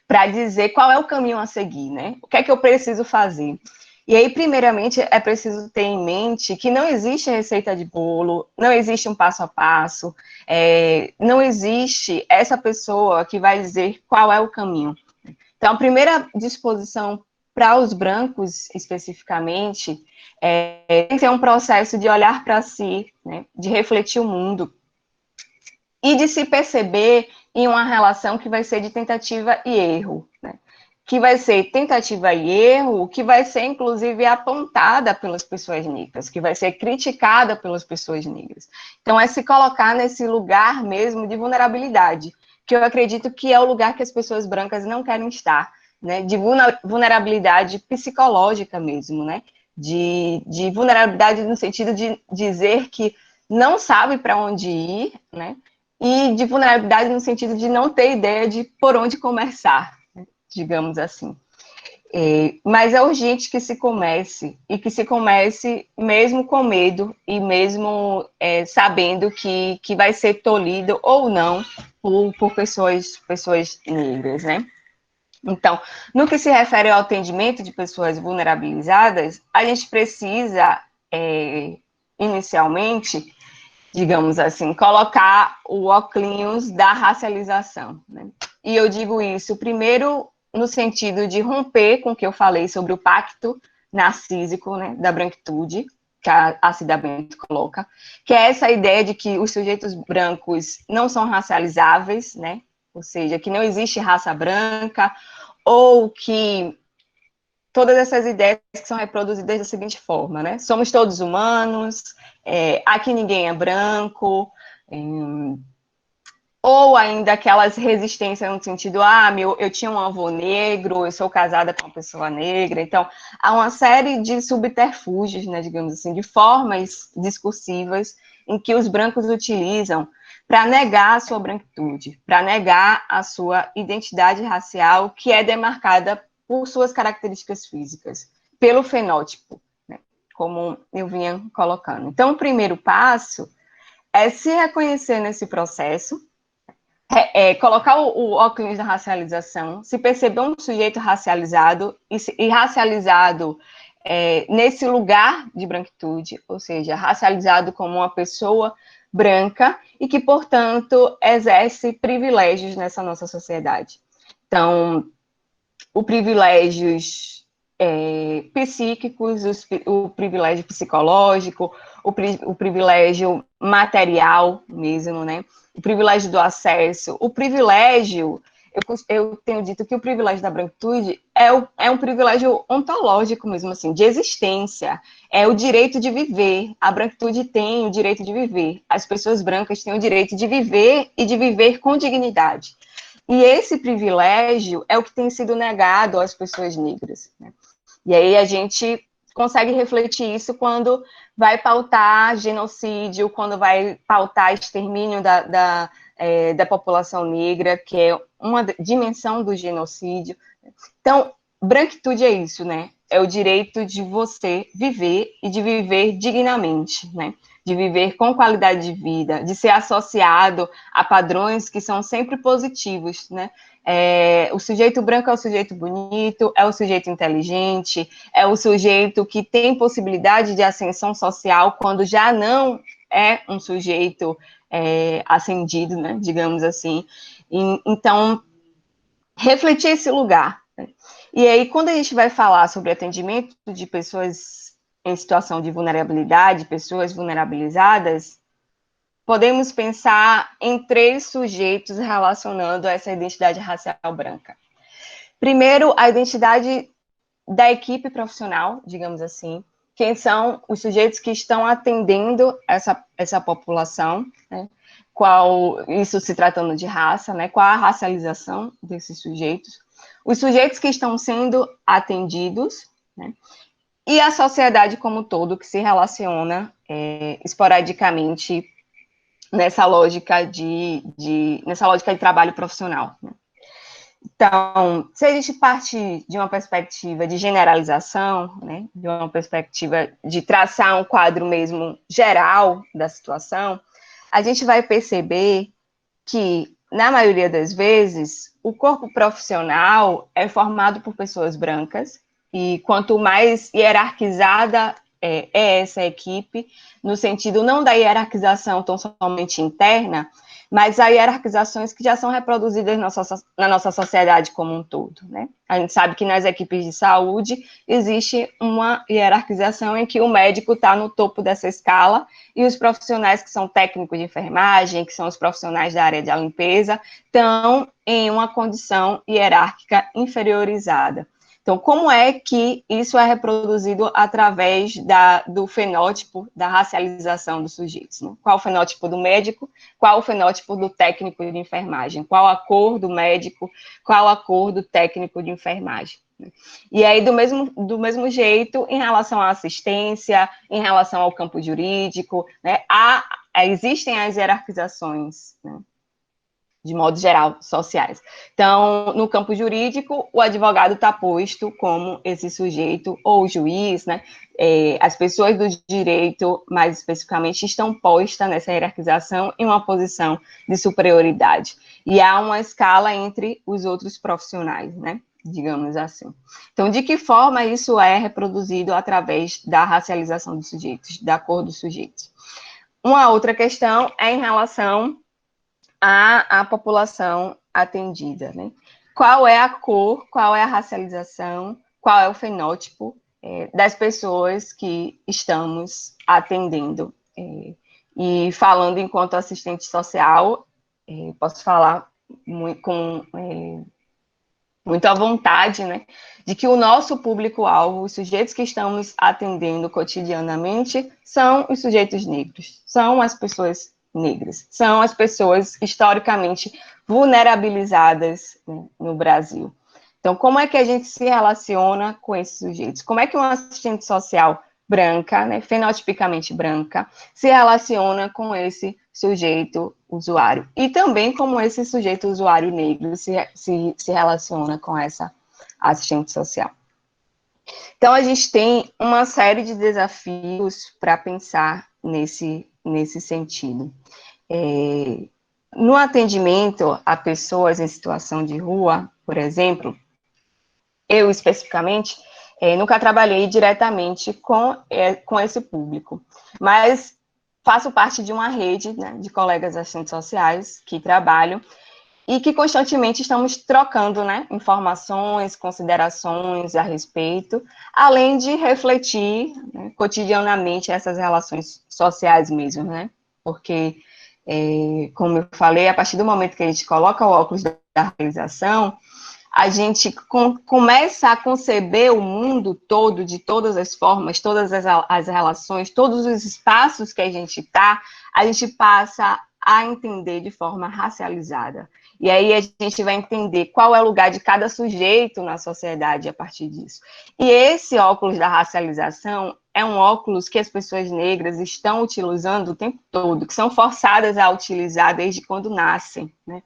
para dizer qual é o caminho a seguir, né? O que é que eu preciso fazer? E aí, primeiramente, é preciso ter em mente que não existe receita de bolo, não existe um passo a passo, não existe essa pessoa que vai dizer qual é o caminho. Então, a primeira disposição para os brancos, especificamente, tem que ser um processo de olhar para si, né, de refletir o mundo e de se perceber em uma relação que vai ser de tentativa e erro, né? Que vai ser tentativa e erro, que vai ser, inclusive, apontada pelas pessoas negras, que vai ser criticada pelas pessoas negras. Então, é se colocar nesse lugar mesmo de vulnerabilidade, que eu acredito que é o lugar que as pessoas brancas não querem estar, né? De vulnerabilidade psicológica mesmo, né? De vulnerabilidade no sentido de dizer que não sabe para onde ir, né? E de vulnerabilidade no sentido de não ter ideia de por onde começar, digamos assim. Mas é urgente que se comece, e que se comece mesmo com medo, e mesmo sabendo que vai ser tolhido ou não por pessoas negras, né? Então, no que se refere ao atendimento de pessoas vulnerabilizadas, a gente precisa, inicialmente, digamos assim, colocar o óculos da racialização, né? E eu digo isso, primeiro, no sentido de romper com o que eu falei sobre o pacto narcísico, né, da branquitude, que a Cida Bento coloca, que é essa ideia de que os sujeitos brancos não são racializáveis, né? Ou seja, que não existe raça branca, ou que todas essas ideias que são reproduzidas da seguinte forma, né? Somos todos humanos, aqui ninguém é branco, ou ainda aquelas resistências no sentido, eu tinha um avô negro, eu sou casada com uma pessoa negra. Então, há uma série de subterfúgios, né, digamos assim, de formas discursivas em que os brancos utilizam para negar a sua branquitude, para negar a sua identidade racial, que é demarcada por suas características físicas, pelo fenótipo, né, como eu vinha colocando. Então, o primeiro passo é se reconhecer nesse processo, colocar o óculos da racialização, se perceber um sujeito racializado e racializado nesse lugar de branquitude, ou seja, racializado como uma pessoa branca e que, portanto, exerce privilégios nessa nossa sociedade. Então, os privilégios psíquicos, o privilégio psicológico, o privilégio material mesmo, né? O privilégio do acesso, o privilégio, eu tenho dito que o privilégio da branquitude é um privilégio ontológico mesmo, assim, de existência, é o direito de viver. A branquitude tem o direito de viver, as pessoas brancas têm o direito de viver e de viver com dignidade. E esse privilégio é o que tem sido negado às pessoas negras, né? E aí a gente consegue refletir isso quando vai pautar genocídio, quando vai pautar extermínio da população negra, que é uma dimensão do genocídio. Então, branquitude é isso, né? É o direito de você viver e de viver dignamente, né? De viver com qualidade de vida, de ser associado a padrões que são sempre positivos, né? O sujeito branco é o sujeito bonito, é o sujeito inteligente, é o sujeito que tem possibilidade de ascensão social quando já não é um sujeito ascendido, né? Digamos assim. Então, refletir esse lugar. Né? E aí, quando a gente vai falar sobre atendimento de pessoas em situação de vulnerabilidade, pessoas vulnerabilizadas, podemos pensar em 3 sujeitos relacionando a essa identidade racial branca. Primeiro, a identidade da equipe profissional, digamos assim, quem são os sujeitos que estão atendendo essa população, né? Qual, isso se tratando de raça, né? Qual a racialização desses sujeitos, os sujeitos que estão sendo atendidos, né? E a sociedade como um todo que se relaciona esporadicamente nessa lógica de trabalho profissional. Né? Então, se a gente parte de uma perspectiva de generalização, né, de uma perspectiva de traçar um quadro mesmo geral da situação, a gente vai perceber que, na maioria das vezes, o corpo profissional é formado por pessoas brancas, e quanto mais hierarquizada é essa equipe, no sentido não da hierarquização tão somente interna, mas há hierarquizações que já são reproduzidas na nossa sociedade como um todo, né? A gente sabe que nas equipes de saúde existe uma hierarquização em que o médico está no topo dessa escala e os profissionais que são técnicos de enfermagem, que são os profissionais da área de limpeza, estão em uma condição hierárquica inferiorizada. Então, como é que isso é reproduzido através do fenótipo da racialização dos sujeitos? Né? Qual o fenótipo do médico? Qual o fenótipo do técnico de enfermagem? Qual a cor do médico? Qual a cor do técnico de enfermagem? E aí, do mesmo jeito, em relação à assistência, em relação ao campo jurídico, né, existem as hierarquizações, né? De modo geral, sociais. Então, no campo jurídico, o advogado está posto como esse sujeito, ou o juiz, né? As pessoas do direito, mais especificamente, estão postas nessa hierarquização em uma posição de superioridade. E há uma escala entre os outros profissionais, né? Digamos assim. Então, de que forma isso é reproduzido através da racialização dos sujeitos, da cor dos sujeitos? Uma outra questão é em relação à população atendida, né? Qual é a cor, qual é a racialização, qual é o fenótipo das pessoas que estamos atendendo. E falando enquanto assistente social, posso falar com muita vontade, né, de que o nosso público-alvo, os sujeitos que estamos atendendo cotidianamente, são os sujeitos negros, são as pessoas negras, são as pessoas historicamente vulnerabilizadas, né, no Brasil. Então, como é que a gente se relaciona com esses sujeitos? Como é que uma assistente social branca, né, fenotipicamente branca, se relaciona com esse sujeito usuário? E também como esse sujeito usuário negro se relaciona com essa assistente social. Então, a gente tem uma série de desafios para pensar nesse sentido. No atendimento a pessoas em situação de rua, por exemplo, eu especificamente, nunca trabalhei diretamente com esse público, mas faço parte de uma rede, né, de colegas assistentes sociais que trabalham e que constantemente estamos trocando, né, informações, considerações a respeito, além de refletir, né, cotidianamente essas relações sociais mesmo, né, porque, como eu falei, a partir do momento que a gente coloca o óculos da realização, a gente começa a conceber o mundo todo, de todas as formas, todas as relações, todos os espaços que a gente passa a entender de forma racializada. E aí a gente vai entender qual é o lugar de cada sujeito na sociedade a partir disso. E esse óculos da racialização é um óculos que as pessoas negras estão utilizando o tempo todo, que são forçadas a utilizar desde quando nascem, né?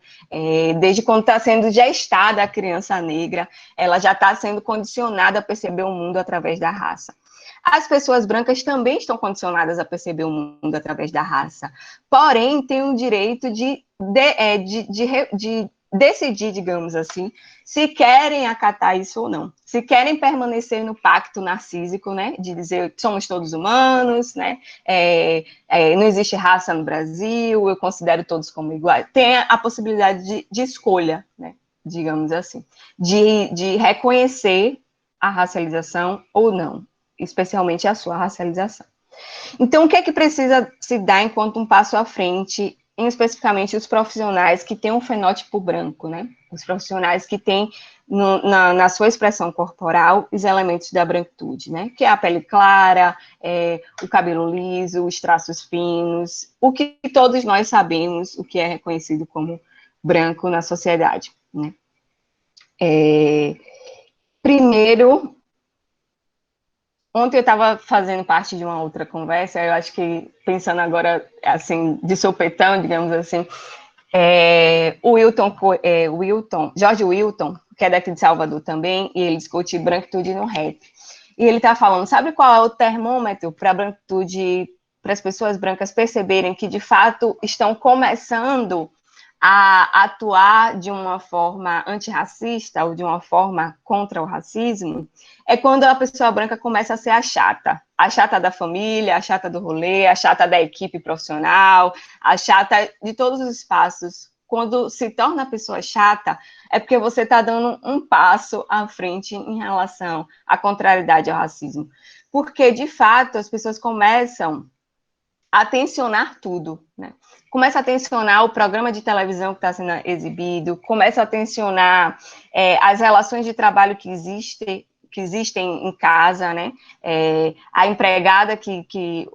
Desde quando está sendo gestada a criança negra, ela já está sendo condicionada a perceber o mundo através da raça. As pessoas brancas também estão condicionadas a perceber o mundo através da raça, porém têm o direito de decidir, digamos assim, se querem acatar isso ou não, se querem permanecer no pacto narcísico, né, de dizer que somos todos humanos, né, não existe raça no Brasil, eu considero todos como iguais. Tem a possibilidade de escolha, né, digamos assim, de reconhecer a racialização ou não, especialmente a sua racialização. Então, o que é que precisa se dar enquanto um passo à frente, especificamente os profissionais que têm um fenótipo branco, né? Os profissionais que têm na sua expressão corporal os elementos da branquitude, né? Que é a pele clara, o cabelo liso, os traços finos, o que todos nós sabemos, o que é reconhecido como branco na sociedade, né? Primeiro, ontem eu estava fazendo parte de uma outra conversa, eu acho que, pensando agora, assim, de sopetão, digamos assim, George Wilton, que é daqui de Salvador também, e ele discute branquitude no rap. E ele está falando, sabe qual é o termômetro para a branquitude, para as pessoas brancas perceberem que, de fato, estão começando a atuar de uma forma antirracista ou de uma forma contra o racismo, é quando a pessoa branca começa a ser a chata da família, a chata do rolê, a chata da equipe profissional, a chata de todos os espaços. Quando se torna a pessoa chata, é porque você está dando um passo à frente em relação à contrariedade ao racismo. Porque, de fato, as pessoas começam a tensionar tudo, né? Começa a tensionar o programa de televisão que está sendo exibido, começa a tensionar as relações de trabalho que existem em casa, né? A empregada que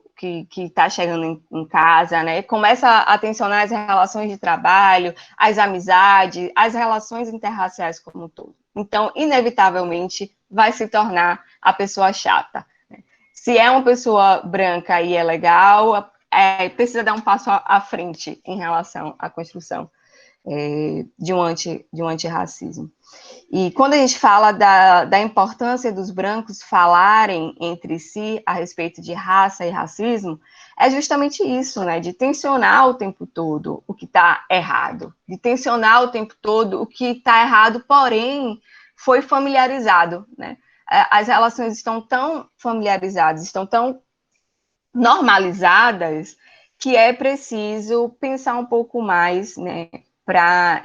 está chegando em casa, né? Começa a tensionar as relações de trabalho, as amizades, as relações interraciais como um todo. Então, inevitavelmente, vai se tornar a pessoa chata. Se é uma pessoa branca e é legal, precisa dar um passo à frente em relação à construção de um antirracismo. E quando a gente fala da importância dos brancos falarem entre si a respeito de raça e racismo, é justamente isso, né? De tensionar o tempo todo o que está errado, de tensionar o tempo todo o que está errado, porém foi familiarizado, né? As relações estão tão familiarizadas, estão tão normalizadas, que é preciso pensar um pouco mais, né,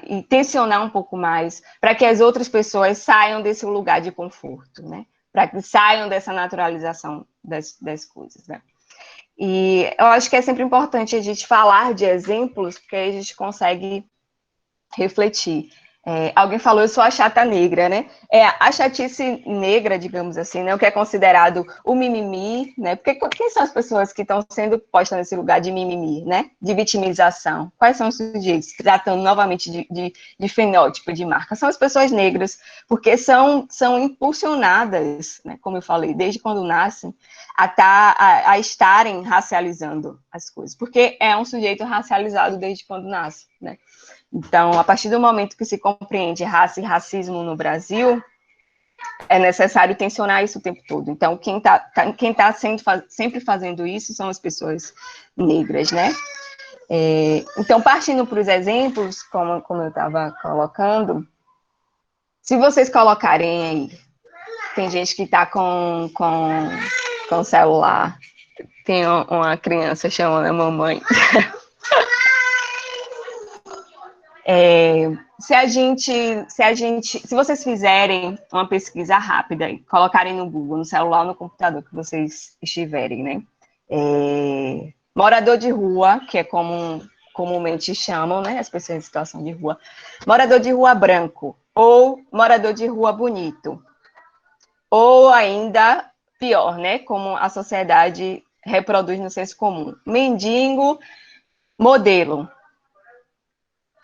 e tensionar um pouco mais, para que as outras pessoas saiam desse lugar de conforto, né, para que saiam dessa naturalização das coisas, né? E eu acho que é sempre importante a gente falar de exemplos, porque aí a gente consegue refletir. Alguém falou, eu sou a chata negra, né? A chatice negra, digamos assim, né? O que é considerado o mimimi, né? Porque quem são as pessoas que estão sendo postas nesse lugar de mimimi, né? De vitimização? Quais são os sujeitos? Tratando novamente de fenótipo, de marca. São as pessoas negras, porque são impulsionadas, né? Como eu falei, desde quando nascem, a estarem racializando as coisas. Porque é um sujeito racializado desde quando nasce, né? Então, a partir do momento que se compreende raça e racismo no Brasil, é necessário tensionar isso o tempo todo. Então, quem tá sempre fazendo isso são as pessoas negras, né? Então, partindo para os exemplos, como eu estava colocando, se vocês colocarem aí, tem gente que está com celular, tem uma criança chamando a mamãe. Se vocês fizerem uma pesquisa rápida e colocarem no Google, no celular ou no computador que vocês estiverem, né? Morador de rua, que é como comumente chamam, né? As pessoas em situação de rua. Morador de rua branco ou morador de rua bonito. Ou ainda pior, né? Como a sociedade reproduz no senso comum. Mendigo, modelo.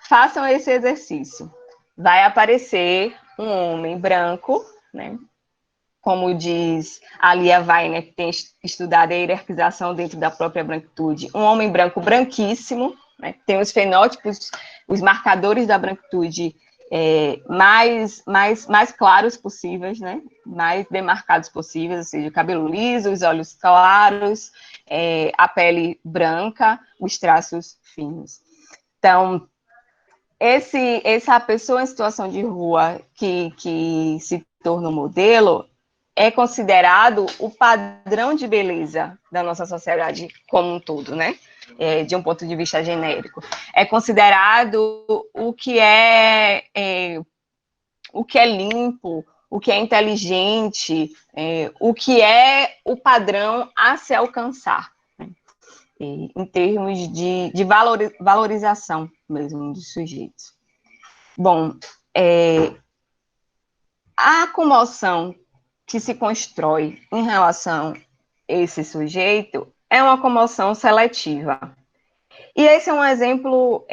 Façam esse exercício. Vai aparecer um homem branco, né? Como diz a Lia Weiner, que tem estudado a hierarquização dentro da própria branquitude. Um homem branco branquíssimo, né? Tem os fenótipos, os marcadores da branquitude mais claros possíveis, né? Mais demarcados possíveis, ou seja, o cabelo liso, os olhos claros, a pele branca, os traços finos. Então, essa pessoa em situação de rua que se torna um modelo é considerado o padrão de beleza da nossa sociedade como um todo, né? De um ponto de vista genérico. É considerado o que é limpo, o que é inteligente, o que é o padrão a se alcançar, né? Em termos de valorização mesmo dos sujeitos. Bom, a comoção que se constrói em relação a esse sujeito é uma comoção seletiva. E esse é um exemplo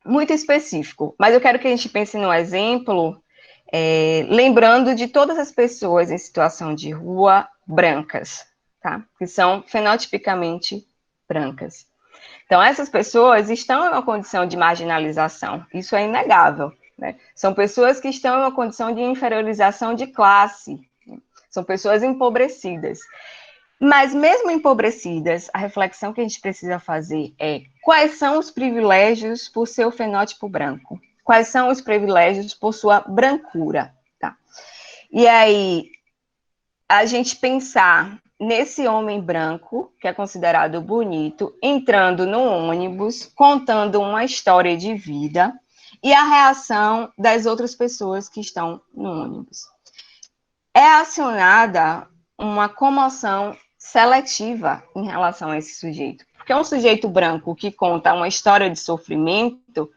muito específico, mas eu quero que a gente pense no exemplo lembrando de todas as pessoas em situação de rua brancas, tá? Que são fenotipicamente brancas. Então, essas pessoas estão em uma condição de marginalização, isso é inegável, né? São pessoas que estão em uma condição de inferiorização de classe, né? São pessoas empobrecidas. Mas, mesmo empobrecidas, a reflexão que a gente precisa fazer é quais são os privilégios por seu fenótipo branco? Quais são os privilégios por sua brancura? Tá? E aí, a gente pensar nesse homem branco, que é considerado bonito, entrando no ônibus, contando uma história de vida, e a reação das outras pessoas que estão no ônibus. É acionada uma comoção seletiva em relação a esse sujeito. Porque um sujeito branco que conta uma história de sofrimento,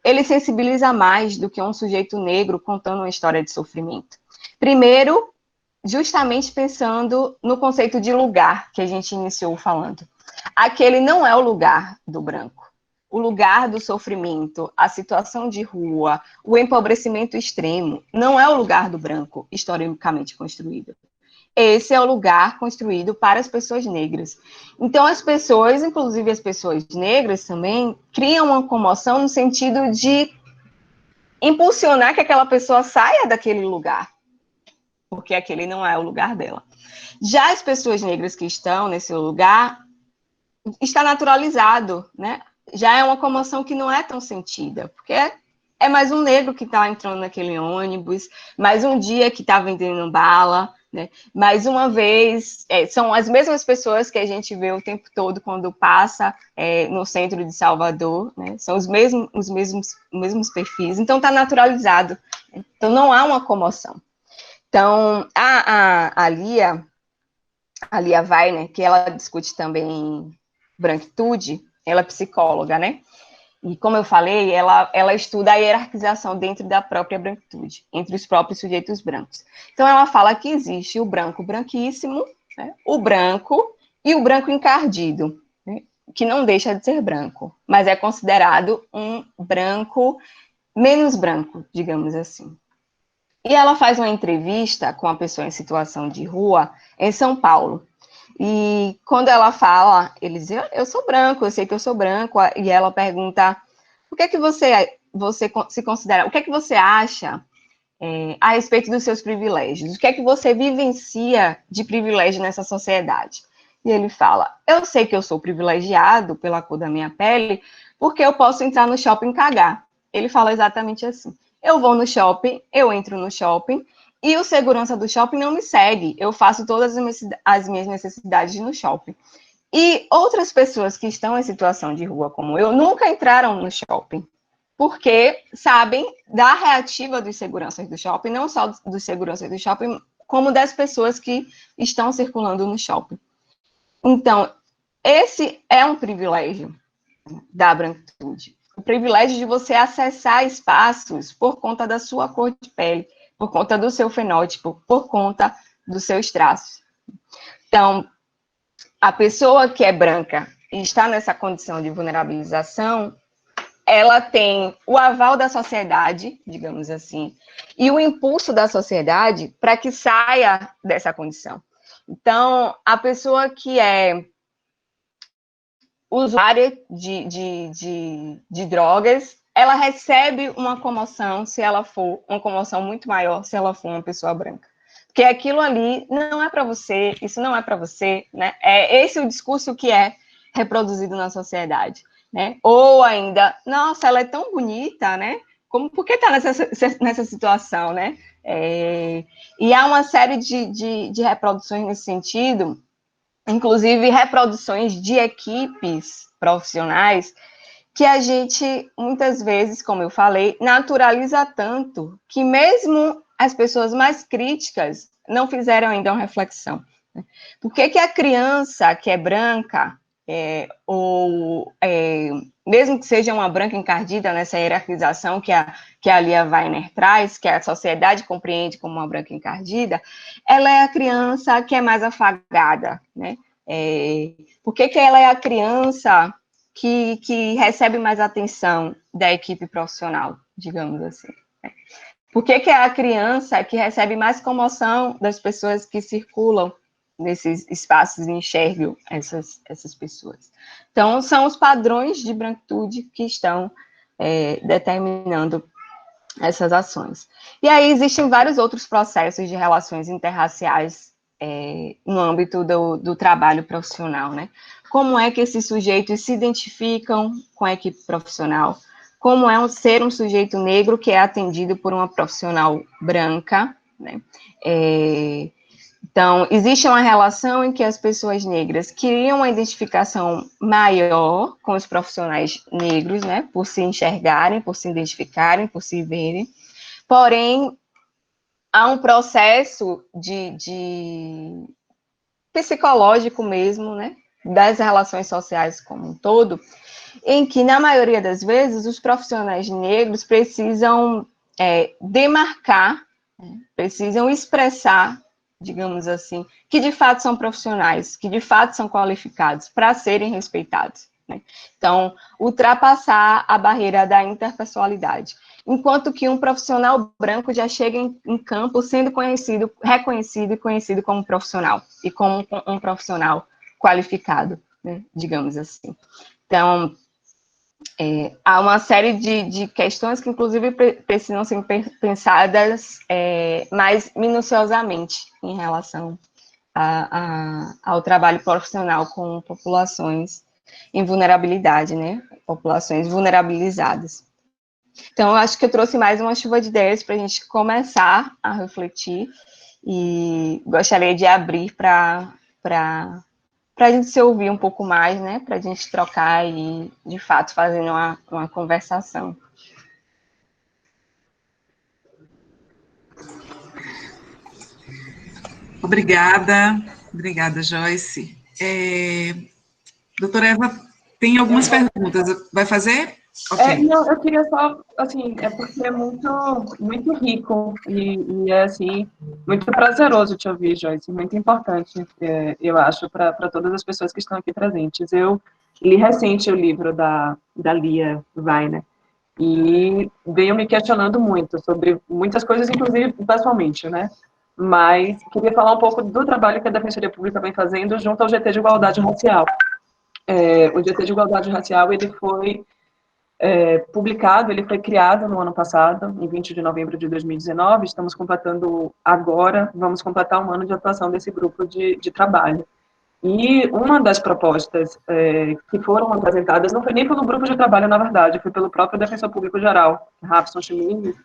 ele sensibiliza mais do que um sujeito negro contando uma história de sofrimento. Primeiro, justamente pensando no conceito de lugar que a gente iniciou falando. Aquele não é o lugar do branco. O lugar do sofrimento, a situação de rua, o empobrecimento extremo, não é o lugar do branco historicamente construído. Esse é o lugar construído para as pessoas negras. Então, as pessoas, inclusive as pessoas negras também, criam uma comoção no sentido de impulsionar que aquela pessoa saia daquele lugar, porque aquele não é o lugar dela. Já as pessoas negras que estão nesse lugar, está naturalizado, né? Já é uma comoção que não é tão sentida, porque é mais um negro que está entrando naquele ônibus, mais um dia que está vendendo bala, né? Mais uma vez, são as mesmas pessoas que a gente vê o tempo todo quando passa no centro de Salvador, né? São os mesmos perfis, então está naturalizado, então não há uma comoção. Então, a Lia Weiner, que ela discute também branquitude, ela é psicóloga, né? E como eu falei, ela estuda a hierarquização dentro da própria branquitude, entre os próprios sujeitos brancos. Então, ela fala que existe o branco branquíssimo, né, o branco e o branco encardido, né, que não deixa de ser branco, mas é considerado um branco menos branco, digamos assim. E ela faz uma entrevista com uma pessoa em situação de rua em São Paulo. E quando ela fala, ele diz, eu sou branco, eu sei que eu sou branco, e ela pergunta, o que é que você se considera, o que é que você acha a respeito dos seus privilégios? O que é que você vivencia de privilégio nessa sociedade? E ele fala, eu sei que eu sou privilegiado pela cor da minha pele, porque eu posso entrar no shopping e cagar. Ele fala exatamente assim, eu vou no shopping, eu entro no shopping, e o segurança do shopping não me segue, eu faço todas as minhas necessidades no shopping. E outras pessoas que estão em situação de rua como eu, nunca entraram no shopping, porque sabem da reativa dos seguranças do shopping, não só dos seguranças do shopping, como das pessoas que estão circulando no shopping. Então, esse é um privilégio da branquitude. O privilégio de você acessar espaços por conta da sua cor de pele, por conta do seu fenótipo, por conta dos seus traços. Então, a pessoa que é branca e está nessa condição de vulnerabilização, ela tem o aval da sociedade, digamos assim, e o impulso da sociedade para que saia dessa condição. Então, a pessoa que é usuária de drogas, ela recebe uma comoção se ela for, uma comoção muito maior se ela for uma pessoa branca. Porque aquilo ali não é para você, isso não é para você, né? É esse o discurso que é reproduzido na sociedade, né? Ou ainda, nossa, ela é tão bonita, né? Por que está nessa situação, né? E há uma série de reproduções nesse sentido, inclusive reproduções de equipes profissionais, que a gente, muitas vezes, como eu falei, naturaliza tanto que mesmo as pessoas mais críticas não fizeram ainda uma reflexão. Por que a criança que é branca, mesmo que seja uma branca encardida nessa hierarquização que a Lia Weiner traz, que a sociedade compreende como uma branca encardida, ela é a criança que é mais afagada, né? Por que ela é a criança que recebe mais atenção da equipe profissional, digamos assim? Por que é a criança que recebe mais comoção das pessoas que circulam nesses espaços e enxergam essas pessoas? Então, são os padrões de branquitude que estão determinando essas ações. E aí existem vários outros processos de relações interraciais no âmbito do trabalho profissional, né? Como é que esses sujeitos se identificam com a equipe profissional? Como é ser um sujeito negro que é atendido por uma profissional branca, né? Então, existe uma relação em que as pessoas negras criam uma identificação maior com os profissionais negros, né? Por se enxergarem, por se identificarem, por se verem. Porém, há um processo de psicológico mesmo, né? Das relações sociais como um todo, em que, na maioria das vezes, os profissionais negros precisam demarcar, precisam expressar, digamos assim, que de fato são profissionais, que de fato são qualificados para serem respeitados, né? Então, ultrapassar a barreira da interpessoalidade. Enquanto que um profissional branco já chega em campo sendo conhecido, reconhecido e conhecido como profissional, e como um profissional qualificado, né, digamos assim. Então, há uma série de questões que, inclusive, precisam ser pensadas mais minuciosamente em relação ao trabalho profissional com populações em vulnerabilidade, né? Populações vulnerabilizadas. Então, eu acho que eu trouxe mais uma chuva de ideias para a gente começar a refletir e gostaria de abrir para a gente se ouvir um pouco mais, né? Para a gente trocar e, de fato, fazendo uma conversação. Obrigada, Joyce. Doutora Eva, tem algumas perguntas, vai fazer? Okay. Não, eu queria só, assim, porque é muito, muito rico e é, assim, muito prazeroso te ouvir, Joyce, muito importante, eu acho, para todas as pessoas que estão aqui presentes. Eu li recente o livro da Lia Weiner e venho me questionando muito sobre muitas coisas, inclusive pessoalmente, né? Mas queria falar um pouco do trabalho que a Defensoria Pública vem fazendo junto ao GT de Igualdade Racial. O GT de Igualdade Racial, ele foi publicado, ele foi criado no ano passado, em 20 de novembro de 2019, estamos completando agora, vamos completar um ano de atuação desse grupo de trabalho. E uma das propostas que foram apresentadas, não foi nem pelo grupo de trabalho, na verdade, foi pelo próprio Defensor Público Geral, Rapson Schmidt,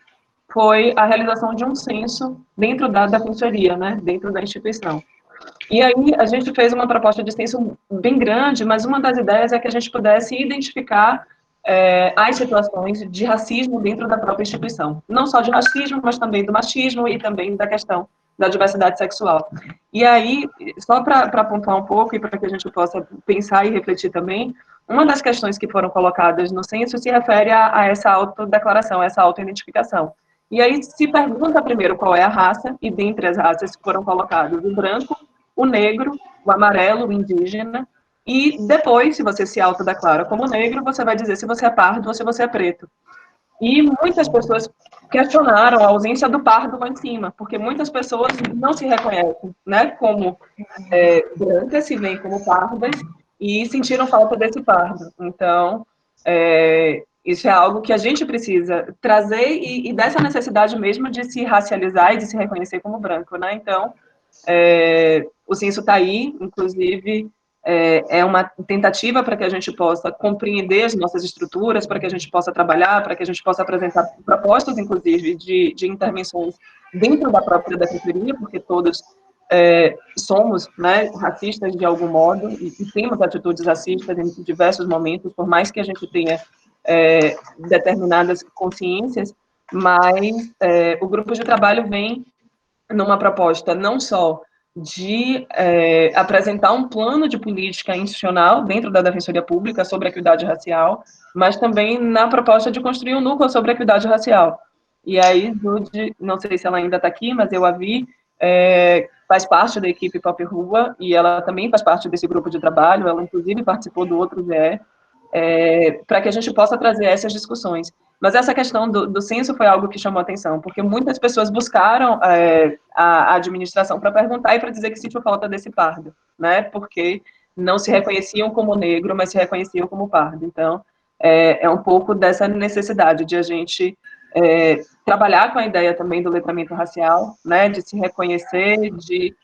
foi a realização de um censo dentro da Defensoria, né, dentro da instituição. E aí a gente fez uma proposta de censo bem grande, mas uma das ideias é que a gente pudesse identificar as situações de racismo dentro da própria instituição. Não só de racismo, mas também do machismo e também da questão da diversidade sexual. E aí, só para pontuar um pouco e para que a gente possa pensar e refletir também, uma das questões que foram colocadas no censo se refere a essa autodeclaração, essa autoidentificação. E aí se pergunta primeiro qual é a raça, e dentre as raças foram colocados o branco, o negro, o amarelo, o indígena, e depois, se você se autodeclara como negro, você vai dizer se você é pardo ou se você é preto. E muitas pessoas questionaram a ausência do pardo lá em cima, porque muitas pessoas não se reconhecem, né, como brancas, se veem como pardas, e sentiram falta desse pardo. Então, isso é algo que a gente precisa trazer e dessa necessidade mesmo de se racializar e de se reconhecer como branco, né? Então, o censo está aí, inclusive é uma tentativa para que a gente possa compreender as nossas estruturas, para que a gente possa trabalhar, para que a gente possa apresentar propostas, inclusive, de intervenções dentro da própria defensoria, porque todos somos, né, racistas de algum modo e temos atitudes racistas em diversos momentos, por mais que a gente tenha determinadas consciências, mas o grupo de trabalho vem numa proposta não só de apresentar um plano de política institucional dentro da Defensoria Pública sobre a equidade racial, mas também na proposta de construir um núcleo sobre a equidade racial. E aí, Jude, não sei se ela ainda está aqui, mas eu a vi, faz parte da equipe Pop Rua, e ela também faz parte desse grupo de trabalho, ela inclusive participou do outro GE, para que a gente possa trazer essas discussões. Mas essa questão do censo foi algo que chamou a atenção, porque muitas pessoas buscaram a administração para perguntar e para dizer que sentiu falta desse pardo, né? Porque não se reconheciam como negro, mas se reconheciam como pardo. Então, é um pouco dessa necessidade de a gente trabalhar com a ideia também do letramento racial, né? De se reconhecer, de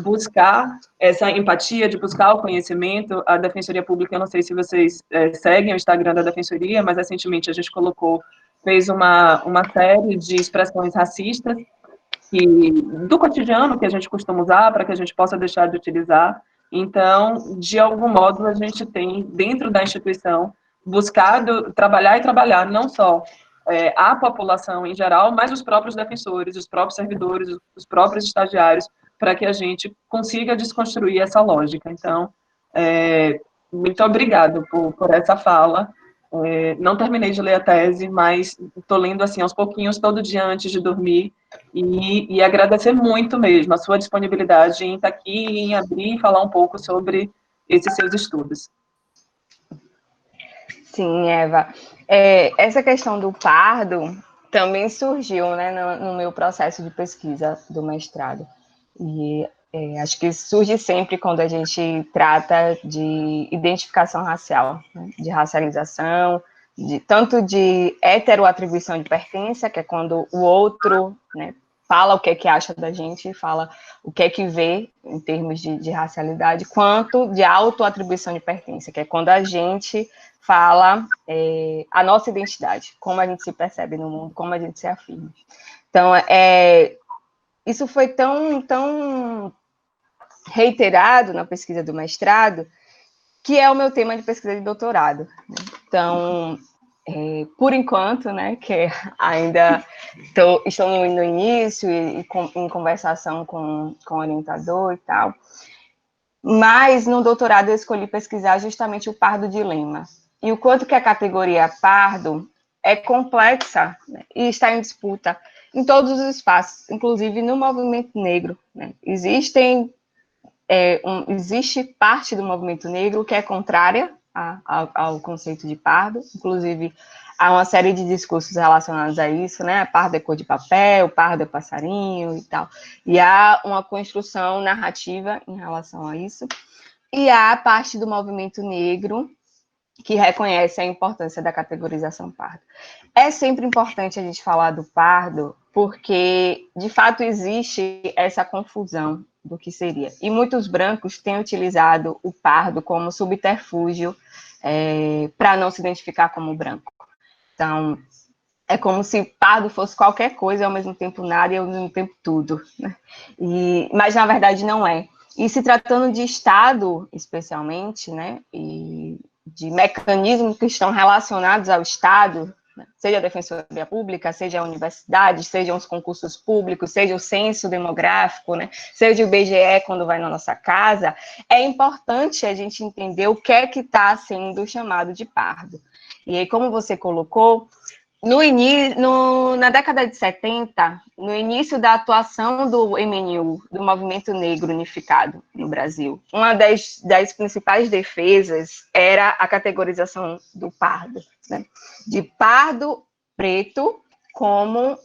buscar essa empatia, de buscar o conhecimento. A Defensoria Pública, eu não sei se vocês seguem o Instagram da Defensoria, mas recentemente a gente fez uma série de expressões racistas do cotidiano que a gente costuma usar, para que a gente possa deixar de utilizar. Então, de algum modo, a gente tem, dentro da instituição, buscado trabalhar e trabalhar não só a população em geral, mas os próprios defensores, os próprios servidores, os próprios estagiários, para que a gente consiga desconstruir essa lógica. Então, muito obrigado por essa fala. Não terminei de ler a tese, mas estou lendo assim aos pouquinhos, todo dia antes de dormir, e agradecer muito mesmo a sua disponibilidade em estar aqui, em abrir e falar um pouco sobre esses seus estudos. Sim, Eva. Essa questão do pardo também surgiu, né, no meu processo de pesquisa do mestrado. E acho que surge sempre quando a gente trata de identificação racial, né, de racialização, tanto de heteroatribuição de pertença, que é quando o outro, né, fala o que é que acha da gente, fala o que é que vê em termos de racialidade, quanto de autoatribuição de pertença, que é quando a gente fala a nossa identidade, como a gente se percebe no mundo, como a gente se afirma. Então, isso foi tão reiterado na pesquisa do mestrado, que é o meu tema de pesquisa de doutorado. Então, por enquanto, né, que ainda estou no início e em conversação com o orientador e tal, mas no doutorado eu escolhi pesquisar justamente o pardo-dilema, e o quanto que a categoria pardo é complexa, né, e está em disputa em todos os espaços, inclusive no movimento negro, né. Existe parte do movimento negro que é contrária ao conceito de pardo, inclusive há uma série de discursos relacionados a isso, né? Pardo é cor de papel, pardo é passarinho e tal. E há uma construção narrativa em relação a isso. E há parte do movimento negro que reconhece a importância da categorização pardo. É sempre importante a gente falar do pardo, porque, de fato, existe essa confusão do que seria. E muitos brancos têm utilizado o pardo como subterfúgio para não se identificar como branco. Então, é como se pardo fosse qualquer coisa, ao mesmo tempo nada e ao mesmo tempo tudo, né? Mas, na verdade, não é. E se tratando de Estado, especialmente, né, e de mecanismos que estão relacionados ao Estado, né, seja a Defensoria Pública, seja a universidade, sejam os concursos públicos, seja o censo demográfico, né, seja o IBGE quando vai na nossa casa, é importante a gente entender o que é que está sendo chamado de pardo. E aí, como você colocou, na década de 70, no início da atuação do MNU, do Movimento Negro Unificado no Brasil, uma das principais defesas era a categorização do pardo, né? De pardo preto como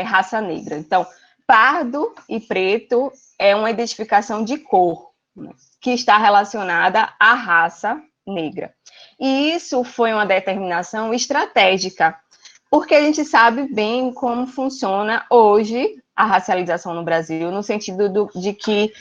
raça negra. Então, pardo e preto é uma identificação de cor, né, que está relacionada à raça negra. E isso foi uma determinação estratégica, porque a gente sabe bem como funciona hoje a racialização no Brasil, no sentido de que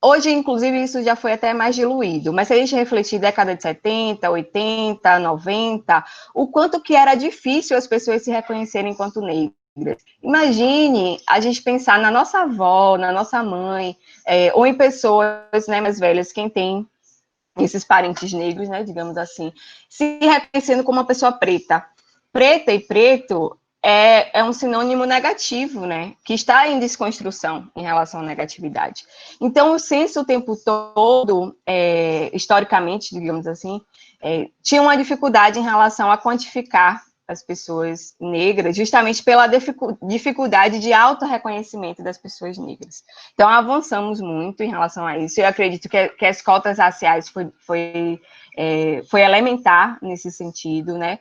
hoje, inclusive, isso já foi até mais diluído, mas se a gente refletir década de 70, 80, 90, o quanto que era difícil as pessoas se reconhecerem enquanto negras. Imagine a gente pensar na nossa avó, na nossa mãe, ou em pessoas, né, mais velhas, quem tem esses parentes negros, né, digamos assim, se reconhecendo como uma pessoa preta. Preta e preto é um sinônimo negativo, né, que está em desconstrução em relação à negatividade. Então, o censo o tempo todo, historicamente, digamos assim, tinha uma dificuldade em relação a quantificar as pessoas negras, justamente pela dificuldade de autorreconhecimento das pessoas negras. Então, avançamos muito em relação a isso. Eu acredito que as cotas raciais foi elementar nesse sentido, né?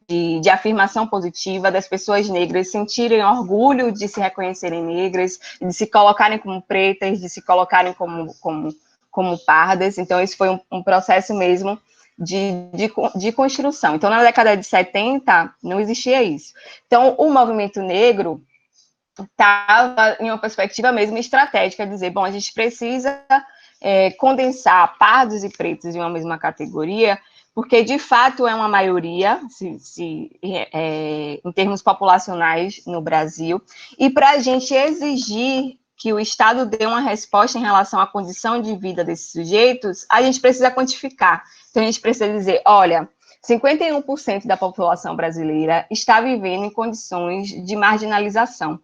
De afirmação positiva das pessoas negras sentirem orgulho de se reconhecerem negras, de se colocarem como pretas, de se colocarem como pardas. Então, isso foi um processo mesmo de construção. Então, na década de 70, não existia isso. Então, o movimento negro estava em uma perspectiva mesmo estratégica, dizer, bom, a gente precisa condensar pardos e pretos em uma mesma categoria, porque, de fato, é uma maioria, em termos populacionais no Brasil, e para a gente exigir que o Estado dê uma resposta em relação à condição de vida desses sujeitos, a gente precisa quantificar. Então, a gente precisa dizer, olha, 51% da população brasileira está vivendo em condições de marginalização.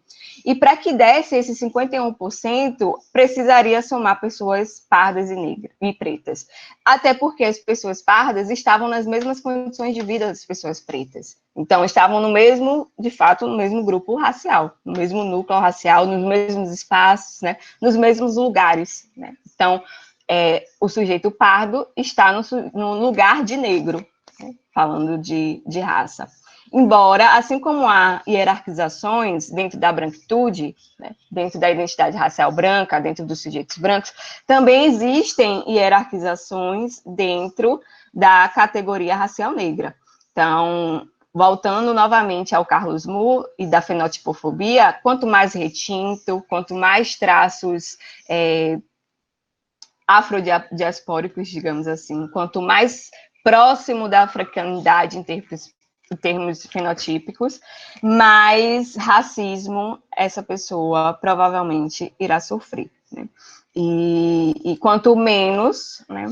E para que desse esse 51%, precisaria somar pessoas pardas e negras e pretas. Até porque as pessoas pardas estavam nas mesmas condições de vida das pessoas pretas. Então, estavam de fato, no mesmo grupo racial, no mesmo núcleo racial, nos mesmos espaços, né, nos mesmos lugares, né? Então, o sujeito pardo está no lugar de negro, né, falando de raça. Embora, assim como há hierarquizações dentro da branquitude, né, dentro da identidade racial branca, dentro dos sujeitos brancos, também existem hierarquizações dentro da categoria racial negra. Então, voltando novamente ao Carlos Moore e da fenotipofobia, quanto mais retinto, quanto mais traços afrodiaspóricos, digamos assim, quanto mais próximo da africanidade em termos fenotípicos, mais racismo essa pessoa provavelmente irá sofrer, né? E quanto menos, né,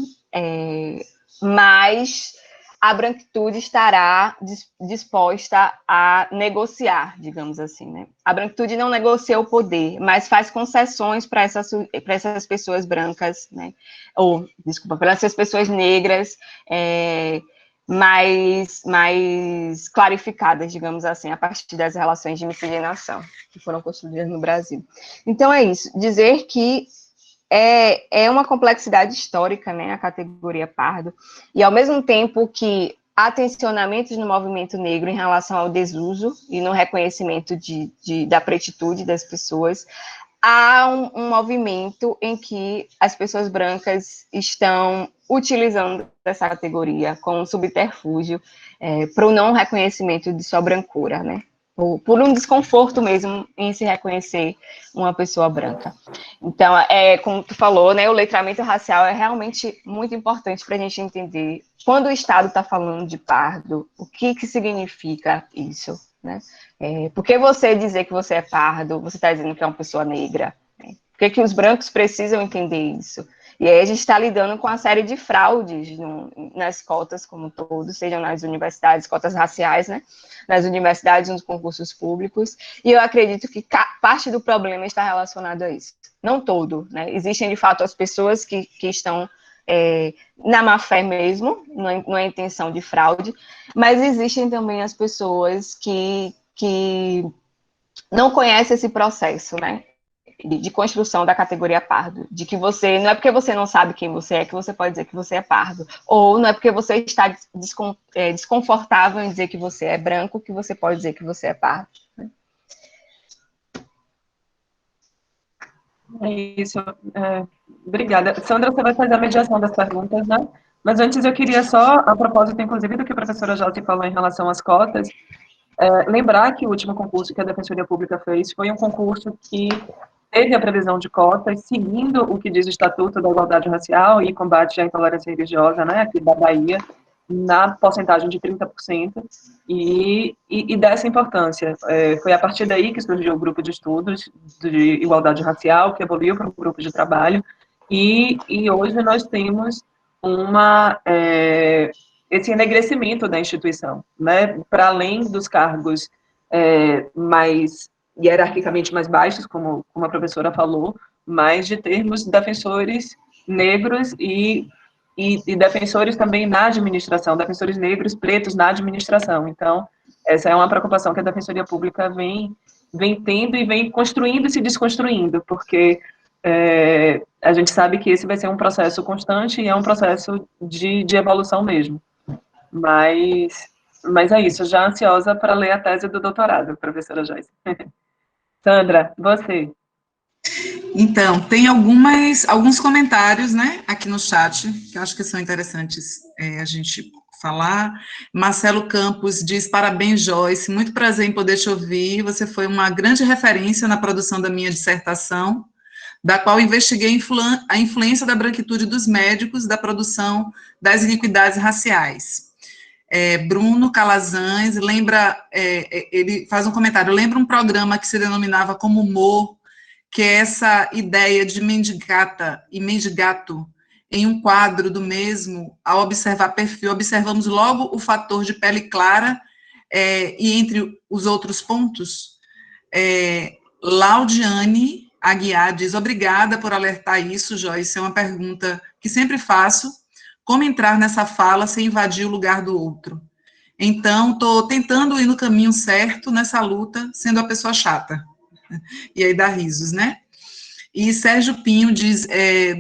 mais a branquitude estará disposta a negociar, digamos assim, né? A branquitude não negocia o poder, mas faz concessões para essas pessoas brancas, né? Ou, desculpa, para essas pessoas negras, mais clarificadas, digamos assim, a partir das relações de miscigenação que foram construídas no Brasil. Então, é isso. Dizer que é uma complexidade histórica, né, a categoria pardo, e ao mesmo tempo que há tensionamentos no movimento negro em relação ao desuso e no reconhecimento da pretitude das pessoas, há um movimento em que as pessoas brancas estão utilizando essa categoria como um subterfúgio para o não reconhecimento de sua brancura, né? Por um desconforto mesmo em se reconhecer uma pessoa branca. Então, como tu falou, né, o letramento racial é realmente muito importante para a gente entender quando o Estado está falando de pardo, o que significa isso, né? Por que você dizer que você é pardo, você está dizendo que é uma pessoa negra? Né? Por que os brancos precisam entender isso? E aí a gente está lidando com uma série de fraudes nas cotas como um todo, sejam nas universidades, cotas raciais, né? Nas universidades, nos concursos públicos, e eu acredito que parte do problema está relacionado a isso. Não todo, né? Existem, de fato, as pessoas que estão na má fé mesmo, não é intenção de fraude, mas existem também as pessoas que não conhecem esse processo, né? De construção da categoria pardo, de que você, não é porque você não sabe quem você é que você pode dizer que você é pardo, ou não é porque você está desconfortável em dizer que você é branco que você pode dizer que você é pardo. É isso. Obrigada. Sandra, você vai fazer a mediação das perguntas, né? Mas antes eu queria só, a propósito, inclusive, do que a professora Josi falou em relação às cotas, lembrar que o último concurso que a Defensoria Pública fez foi um concurso que teve a previsão de cotas, seguindo o que diz o Estatuto da Igualdade Racial e Combate à Intolerância Religiosa, né, aqui da Bahia, na porcentagem de 30%, e dessa importância. Foi a partir daí que surgiu o grupo de estudos de igualdade racial, que evoluiu para um grupo de trabalho, e hoje nós temos esse enegrecimento da instituição, né, para além dos cargos mais hierarquicamente mais baixos, como a professora falou, mas de termos defensores negros e defensores também na administração, defensores negros, pretos na administração. Então, essa é uma preocupação que a Defensoria Pública vem tendo e vem construindo e se desconstruindo, porque a gente sabe que esse vai ser um processo constante e é um processo de evolução mesmo. Mas é isso, já ansiosa para ler a tese do doutorado, professora Joyce. Sandra, você. Então, tem alguns comentários, né, aqui no chat, que eu acho que são interessantes a gente falar. Marcelo Campos diz, parabéns, Joyce, muito prazer em poder te ouvir, você foi uma grande referência na produção da minha dissertação, da qual investiguei a influência da branquitude dos médicos da produção das iniquidades raciais. Bruno Calazans lembra, ele faz um comentário, lembra um programa que se denominava como Humor, que é essa ideia de mendigata e mendigato em um quadro do mesmo, ao observar perfil, observamos logo o fator de pele clara, e entre os outros pontos, Laudiane Aguiar diz, obrigada por alertar isso, Joyce, é uma pergunta que sempre faço, como entrar nessa fala sem invadir o lugar do outro? Então, estou tentando ir no caminho certo nessa luta, sendo a pessoa chata. E aí dá risos, né? E Sérgio Pinho diz,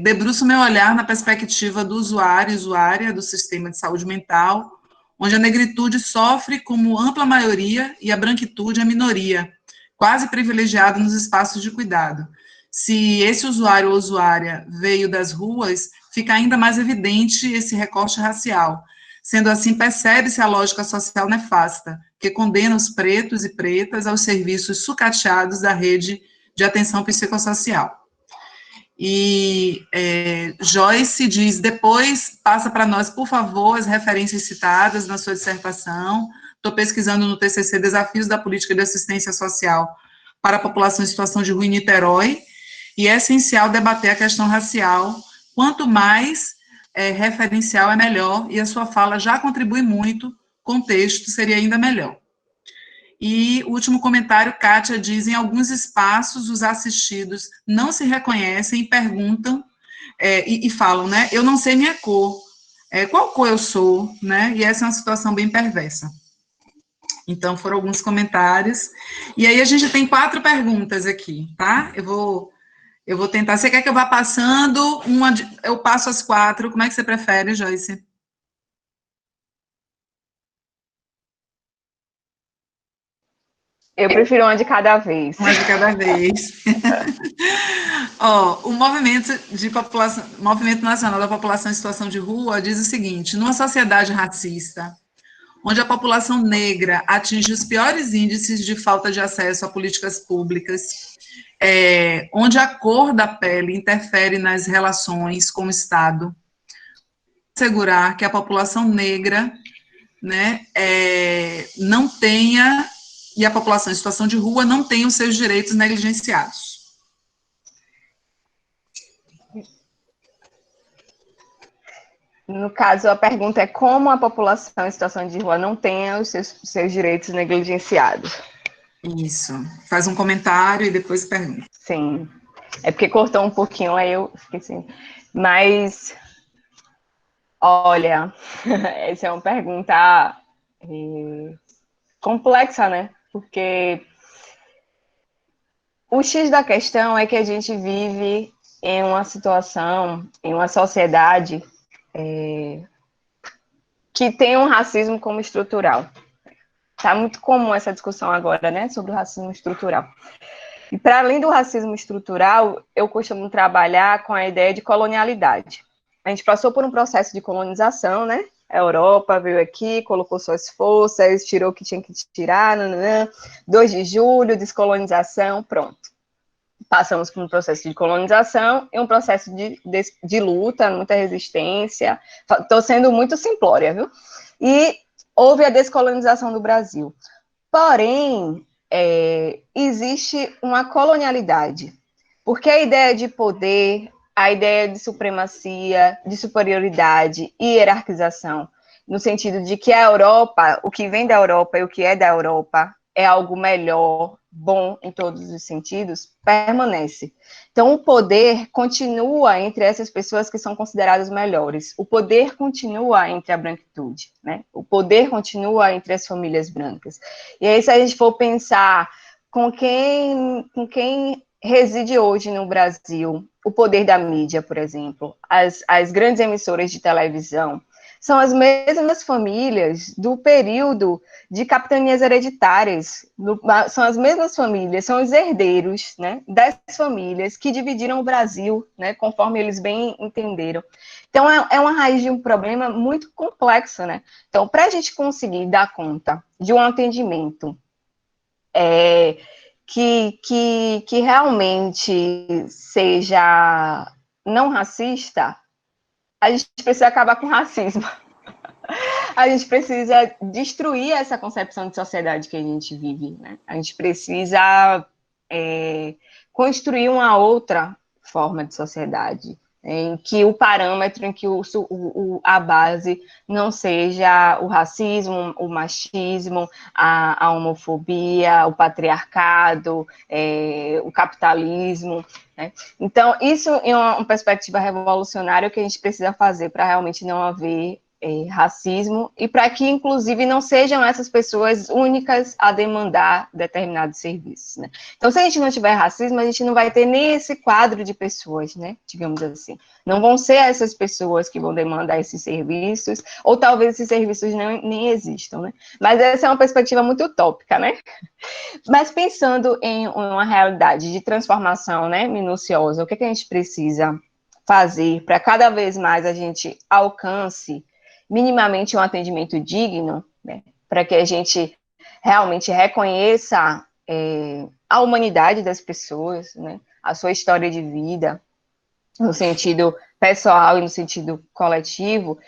debruço meu olhar na perspectiva do usuário e usuária do sistema de saúde mental, onde a negritude sofre como ampla maioria e a branquitude a minoria, quase privilegiado nos espaços de cuidado. Se esse usuário ou usuária veio das ruas, fica ainda mais evidente esse recorte racial. Sendo assim, percebe-se a lógica social nefasta, que condena os pretos e pretas aos serviços sucateados da rede de atenção psicossocial. E Joyce diz, depois passa para nós, por favor, as referências citadas na sua dissertação. Estou pesquisando no TCC Desafios da Política de Assistência Social para a População em Situação de Rua em Niterói, e é essencial debater a questão racial, quanto mais referencial é melhor, e a sua fala já contribui muito, contexto seria ainda melhor. E o último comentário, Kátia diz, em alguns espaços os assistidos não se reconhecem e perguntam, e falam, né, eu não sei minha cor, qual cor eu sou, né, e essa é uma situação bem perversa. Então, foram alguns comentários, e aí a gente tem 4 perguntas aqui, tá? Eu vou tentar, você quer que eu vá passando, eu passo as 4, como é que você prefere, Joyce? Eu prefiro uma de cada vez. Uma de cada vez. Ó, o Movimento Nacional da População em Situação de Rua diz o seguinte: numa sociedade racista, onde a população negra atinge os piores índices de falta de acesso a políticas públicas, onde a cor da pele interfere nas relações com o Estado, assegurar que a população negra, né, não tenha, e a população em situação de rua não tenha os seus direitos negligenciados. No caso, a pergunta é como a população em situação de rua não tem os seus direitos negligenciados. Isso. Faz um comentário e depois pergunta. Sim. É porque cortou um pouquinho, aí eu esqueci. Mas, olha, essa é uma pergunta complexa, né? Porque o X da questão é que a gente vive em uma situação, em uma sociedade que tem um racismo como estrutural. Está muito comum essa discussão agora, né, sobre o racismo estrutural. E para além do racismo estrutural, eu costumo trabalhar com a ideia de colonialidade. A gente passou por um processo de colonização, né? A Europa veio aqui, colocou suas forças, tirou o que tinha que tirar, 2 de julho, descolonização, pronto. Passamos por um processo de colonização e um processo de luta, muita resistência. Estou sendo muito simplória, viu? E houve a descolonização do Brasil. Porém, existe uma colonialidade, porque a ideia de poder, a ideia de supremacia, de superioridade e hierarquização, no sentido de que a Europa, o que vem da Europa e o que é da Europa, é algo melhor, bom em todos os sentidos, permanece. Então, o poder continua entre essas pessoas que são consideradas melhores. O poder continua entre a branquitude, né? O poder continua entre as famílias brancas. E aí, se a gente for pensar com quem reside hoje no Brasil, o poder da mídia, por exemplo, as grandes emissoras de televisão, são as mesmas famílias do período de capitanias hereditárias, são as mesmas famílias, são os herdeiros, né, das famílias que dividiram o Brasil, né, conforme eles bem entenderam. Então, é uma raiz de um problema muito complexo, né? Então, para a gente conseguir dar conta de um atendimento que realmente seja não racista, a gente precisa acabar com o racismo. A gente precisa destruir essa concepção de sociedade que a gente vive, né? A gente precisa construir uma outra forma de sociedade, em que o parâmetro, em que a base não seja o racismo, o machismo, a homofobia, o patriarcado, o capitalismo, né? Então, isso é uma perspectiva revolucionária que a gente precisa fazer para realmente não haver racismo, e para que, inclusive, não sejam essas pessoas únicas a demandar determinados serviços, né? Então, se a gente não tiver racismo, a gente não vai ter nem esse quadro de pessoas, né? Digamos assim. Não vão ser essas pessoas que vão demandar esses serviços, ou talvez esses serviços nem existam, né? Mas essa é uma perspectiva muito utópica, né? Mas pensando em uma realidade de transformação, né, minuciosa, o que a gente precisa fazer para cada vez mais a gente alcance minimamente um atendimento digno, né, para que a gente realmente reconheça a humanidade das pessoas, né, a sua história de vida, no sentido pessoal e no sentido coletivo,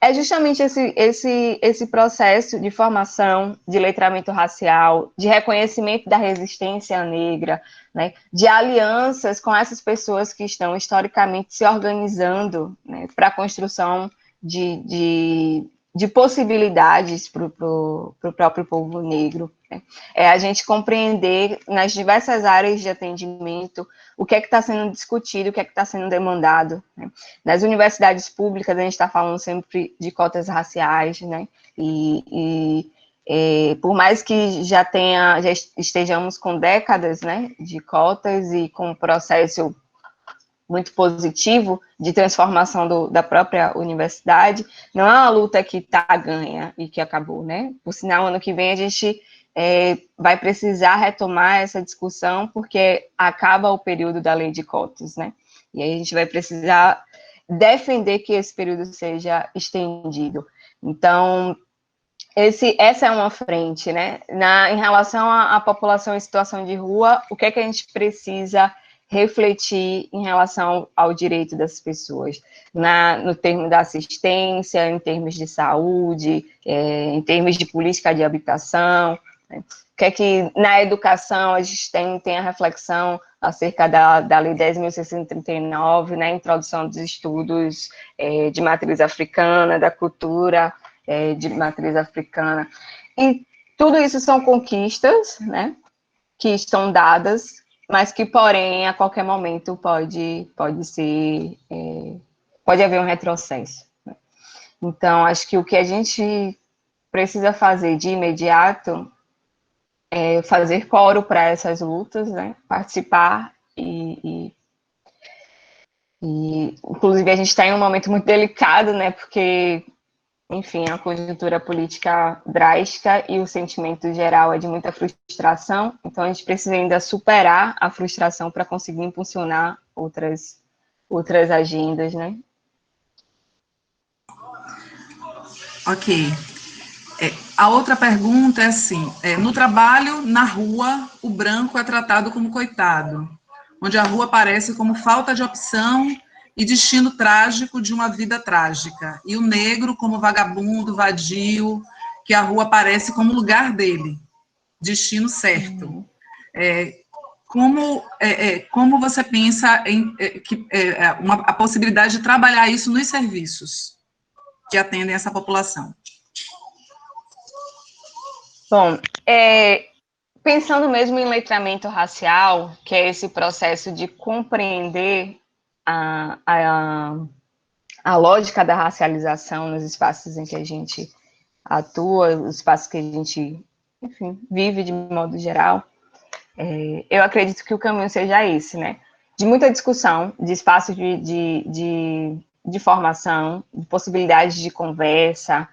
é justamente esse processo de formação, de letramento racial, de reconhecimento da resistência negra, né, de alianças com essas pessoas que estão historicamente se organizando, né, para a construção de possibilidades para o próprio povo negro. Né. É a gente compreender nas diversas áreas de atendimento o que é que está sendo discutido, o que é que está sendo demandado. Né. Nas universidades públicas, a gente está falando sempre de cotas raciais, né? Por mais que já estejamos com décadas, né, de cotas e com um processo muito positivo de transformação da própria universidade, não é uma luta que está ganha e que acabou, né? Por sinal, ano que vem a gente vai precisar retomar essa discussão, porque acaba o período da lei de cotas, né? E aí a gente vai precisar defender que esse período seja estendido. Então, essa é uma frente, né? Em relação à população em situação de rua, o que é que a gente precisa refletir em relação ao direito das pessoas, no termo da assistência, em termos de saúde, em termos de política de habitação, né? O que é que na educação a gente tem a reflexão acerca da Lei 10.639, né, introdução dos estudos de matriz africana, da cultura de matriz africana. E tudo isso são conquistas, né, que estão dadas, mas que, porém, a qualquer momento pode haver um retrocesso. Né? Então, acho que o que a gente precisa fazer de imediato é fazer coro para essas lutas, né? Participar inclusive, a gente está em um momento muito delicado, né? Porque, enfim, a conjuntura política drástica e o sentimento geral é de muita frustração, então a gente precisa ainda superar a frustração para conseguir impulsionar outras agendas, né? Ok. A outra pergunta é assim, no trabalho, na rua, o branco é tratado como coitado, onde a rua aparece como falta de opção e destino trágico de uma vida trágica, e o negro como vagabundo, vadio, que a rua aparece como lugar dele, destino certo. Como você pensa a possibilidade de trabalhar isso nos serviços que atendem essa população? Bom, pensando mesmo em letramento racial, que é esse processo de compreender a lógica da racialização nos espaços em que a gente atua, os espaços que a gente, enfim, vive de modo geral, eu acredito que o caminho seja esse, né? De muita discussão, de espaços de formação, de possibilidades de conversa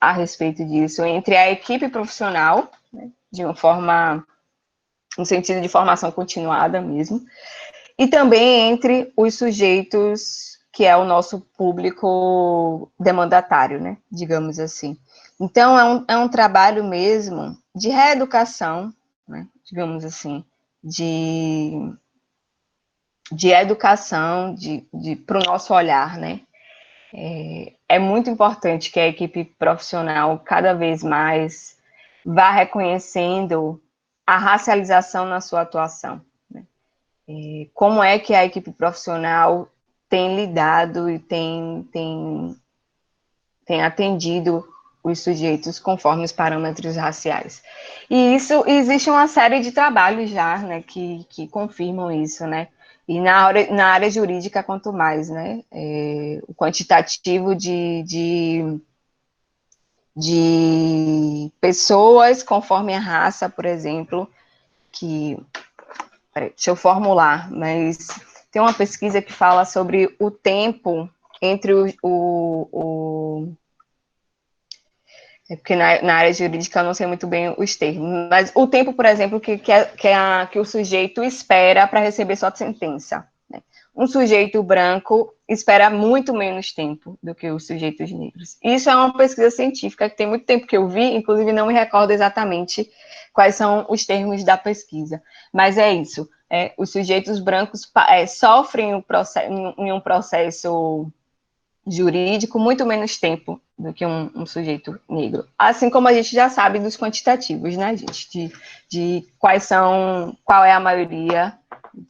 a respeito disso, entre a equipe profissional, né, de uma forma, no sentido de formação continuada mesmo, e também entre os sujeitos que é o nosso público demandatário, né, digamos assim. Então, é um trabalho mesmo de reeducação, né, digamos assim, de educação para o nosso olhar, né. É muito importante que a equipe profissional cada vez mais vá reconhecendo a racialização na sua atuação. Né? Como é que a equipe profissional tem lidado e tem atendido os sujeitos conforme os parâmetros raciais. E isso, existe uma série de trabalhos já, né, que confirmam isso, né, e na área jurídica, quanto mais, né, o quantitativo de pessoas conforme a raça, por exemplo, deixa eu formular, mas tem uma pesquisa que fala sobre o tempo entre porque na área jurídica eu não sei muito bem os termos, mas o tempo, por exemplo, que o sujeito espera para receber sua sentença. Né? Um sujeito branco espera muito menos tempo do que os sujeitos negros. Isso é uma pesquisa científica que tem muito tempo que eu vi, inclusive não me recordo exatamente quais são os termos da pesquisa, mas é isso. Os sujeitos brancos sofrem em um processo jurídico muito menos tempo do que um sujeito negro. Assim como a gente já sabe dos quantitativos, né, gente? De qual é a maioria,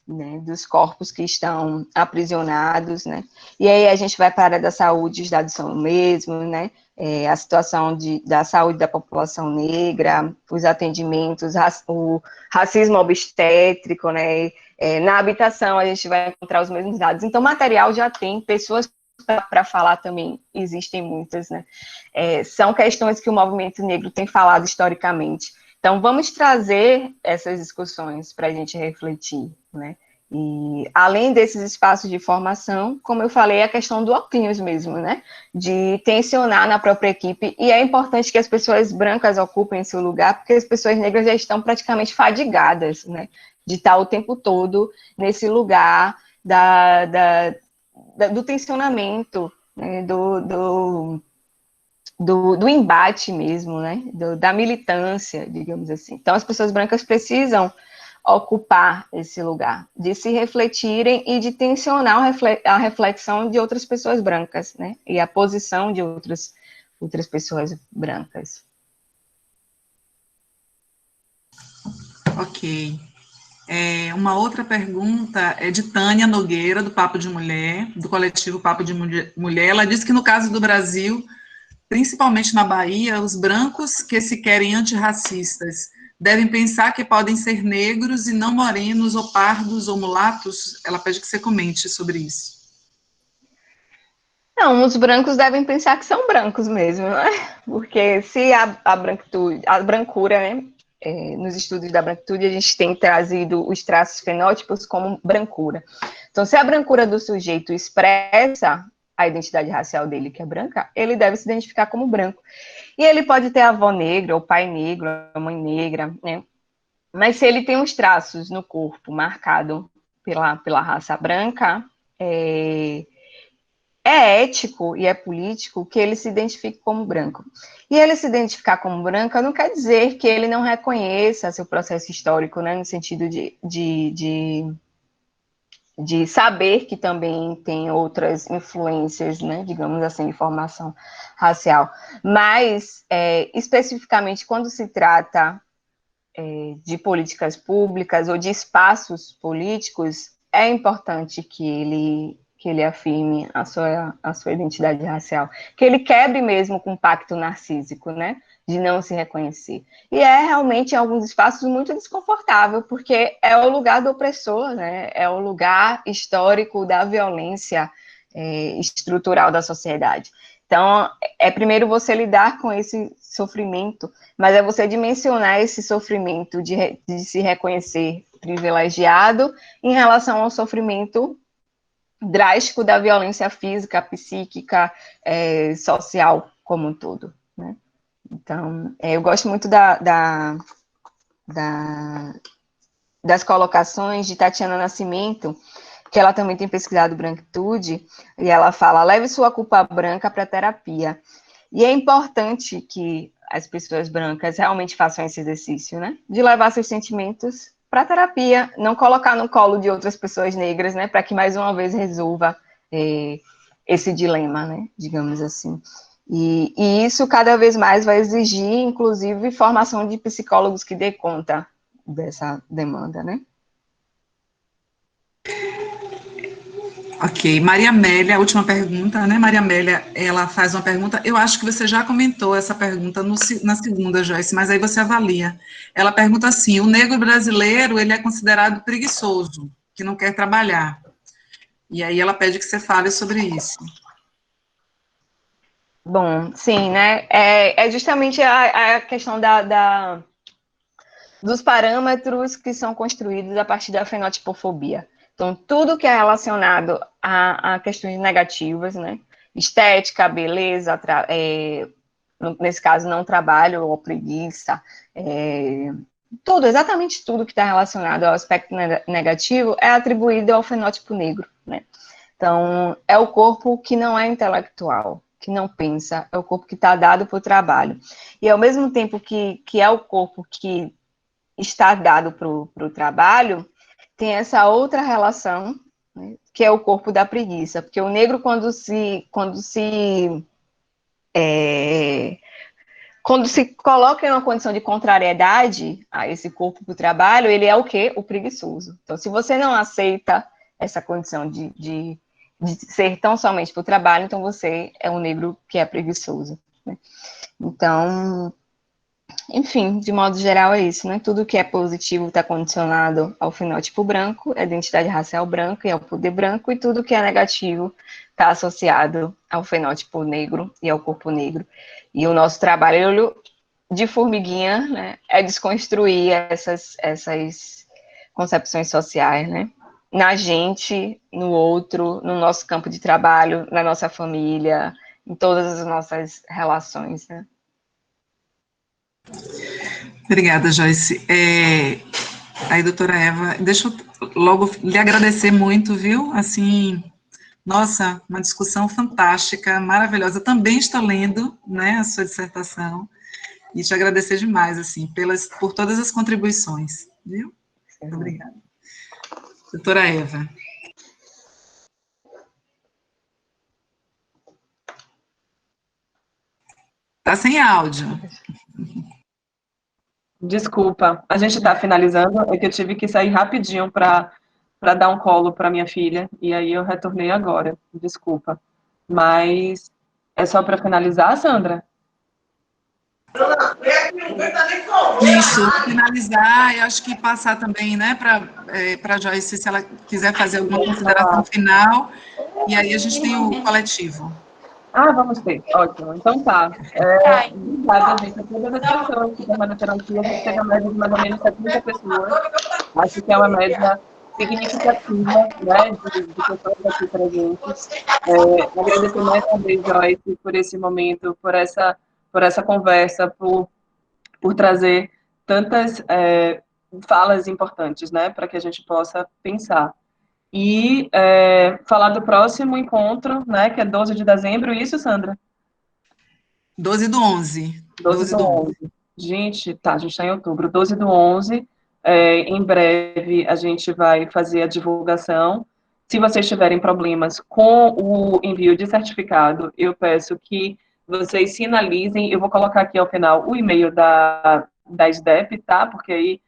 né, dos corpos que estão aprisionados, né? E aí a gente vai para a área da saúde, os dados são os mesmos, né? A situação da saúde da população negra, os atendimentos, o racismo obstétrico, né? Na habitação a gente vai encontrar os mesmos dados. Então, material já tem, pessoas para falar também existem muitas, né? São questões que o movimento negro tem falado historicamente. Então, vamos trazer essas discussões para a gente refletir, né? E, além desses espaços de formação, como eu falei, a questão do óculos mesmo, né? De tensionar na própria equipe, e é importante que as pessoas brancas ocupem esse lugar, porque as pessoas negras já estão praticamente fadigadas, né? De estar o tempo todo nesse lugar do tensionamento, né? Do embate mesmo, né? Da militância, digamos assim. Então, as pessoas brancas precisam ocupar esse lugar, de se refletirem e de tensionar a reflexão de outras pessoas brancas, né? E a posição de outras pessoas brancas. Ok. Uma outra pergunta é de Tânia Nogueira, do Papo de Mulher, do coletivo Papo de Mulher. Ela diz que, no caso do Brasil, principalmente na Bahia, os brancos que se querem antirracistas devem pensar que podem ser negros e não morenos, ou pardos, ou mulatos? Ela pede que você comente sobre isso. Não, os brancos devem pensar que são brancos mesmo, né? Porque se a brancura, né? Nos estudos da branquitude, a gente tem trazido os traços fenótipos como brancura. Então, se a brancura do sujeito expressa a identidade racial dele, que é branca, ele deve se identificar como branco. E ele pode ter avó negra, ou pai negro, ou mãe negra, né? Mas se ele tem os traços no corpo marcado pela raça branca, é ético e é político que ele se identifique como branco. E ele se identificar como branca não quer dizer que ele não reconheça seu processo histórico, né, no sentido de saber que também tem outras influências, né, digamos assim, de formação racial. Mas, especificamente, quando se trata de políticas públicas ou de espaços políticos, é importante que ele afirme a sua identidade racial, que ele quebre mesmo com o pacto narcísico, né, de não se reconhecer. E é realmente, em alguns espaços, muito desconfortável, porque é o lugar do opressor, né, é o lugar histórico da violência estrutural da sociedade. Então, primeiro você lidar com esse sofrimento, mas é você dimensionar esse sofrimento de se reconhecer privilegiado em relação ao sofrimento drástico da violência física, psíquica, social como um todo, né? Então, eu gosto muito das colocações de Tatiana Nascimento, que ela também tem pesquisado branquitude, e ela fala: leve sua culpa branca para a terapia. E é importante que as pessoas brancas realmente façam esse exercício, né? De levar seus sentimentos para a terapia, não colocar no colo de outras pessoas negras, né? Para que mais uma vez resolva esse dilema, né? Digamos assim. E isso cada vez mais vai exigir, inclusive, formação de psicólogos que dê conta dessa demanda, né? Ok, Maria Amélia, a última pergunta, né? Maria Amélia, ela faz uma pergunta, eu acho que você já comentou essa pergunta na segunda, Joyce, mas aí você avalia. Ela pergunta assim: o negro brasileiro, ele é considerado preguiçoso, que não quer trabalhar. E aí ela pede que você fale sobre isso. Bom, sim, né? É justamente a questão dos parâmetros que são construídos a partir da fenotipofobia. Então, tudo que é relacionado a questões negativas, né? Estética, beleza, nesse caso, não trabalho ou preguiça, tudo, exatamente tudo que está relacionado ao aspecto negativo é atribuído ao fenótipo negro, né? Então, é o corpo que não é intelectual, que não pensa, é o corpo que está dado para o trabalho. E, ao mesmo tempo que é o corpo que está dado para o trabalho, tem essa outra relação, né, que é o corpo da preguiça, porque o negro, quando se coloca em uma condição de contrariedade a esse corpo para o trabalho, ele é o quê? O preguiçoso. Então, se você não aceita essa condição de ser tão somente para o trabalho, então você é um negro que é preguiçoso, né? Então, enfim, de modo geral é isso, né? Tudo que é positivo está condicionado ao fenótipo branco, à identidade racial branca e ao poder branco, e tudo que é negativo está associado ao fenótipo negro e ao corpo negro. E o nosso trabalho de formiguinha, né, é desconstruir essas concepções sociais, né? Na gente, no outro, no nosso campo de trabalho, na nossa família, em todas as nossas relações, né? Obrigada, Joyce. Aí, doutora Eva, deixa eu logo lhe agradecer muito, viu? Assim, nossa, uma discussão fantástica, maravilhosa. Eu também estou lendo, né, a sua dissertação, e te agradecer demais, assim, por todas as contribuições, viu? Muito obrigada. Doutora Eva. Está sem áudio. Desculpa, a gente está finalizando, é que eu tive que sair rapidinho para dar um colo para minha filha, e aí eu retornei agora, desculpa. Mas é só para finalizar, Sandra? Isso, finalizar, eu acho que passar também, né, para a Joyce, se ela quiser fazer alguma consideração final, e aí a gente tem o coletivo. Ah, vamos ter, ótimo. Então tá. Obrigada, gente, a todas as pessoas que permaneceram aqui. A gente teve a média de mais ou menos 70 pessoas. Acho que é uma média significativa, né, de pessoas aqui presentes. Agradecer mais uma vez, Joyce, por esse momento, por essa conversa, por trazer tantas falas importantes, né, para que a gente possa pensar. E falar do próximo encontro, né, que é 12 de dezembro, isso, Sandra? 12/11. 12 do 11. Gente, tá, a gente está em outubro. 12 do 11, em breve a gente vai fazer a divulgação. Se vocês tiverem problemas com o envio de certificado, eu peço que vocês sinalizem. Eu vou colocar aqui ao final o e-mail da SDEP, tá? Porque aí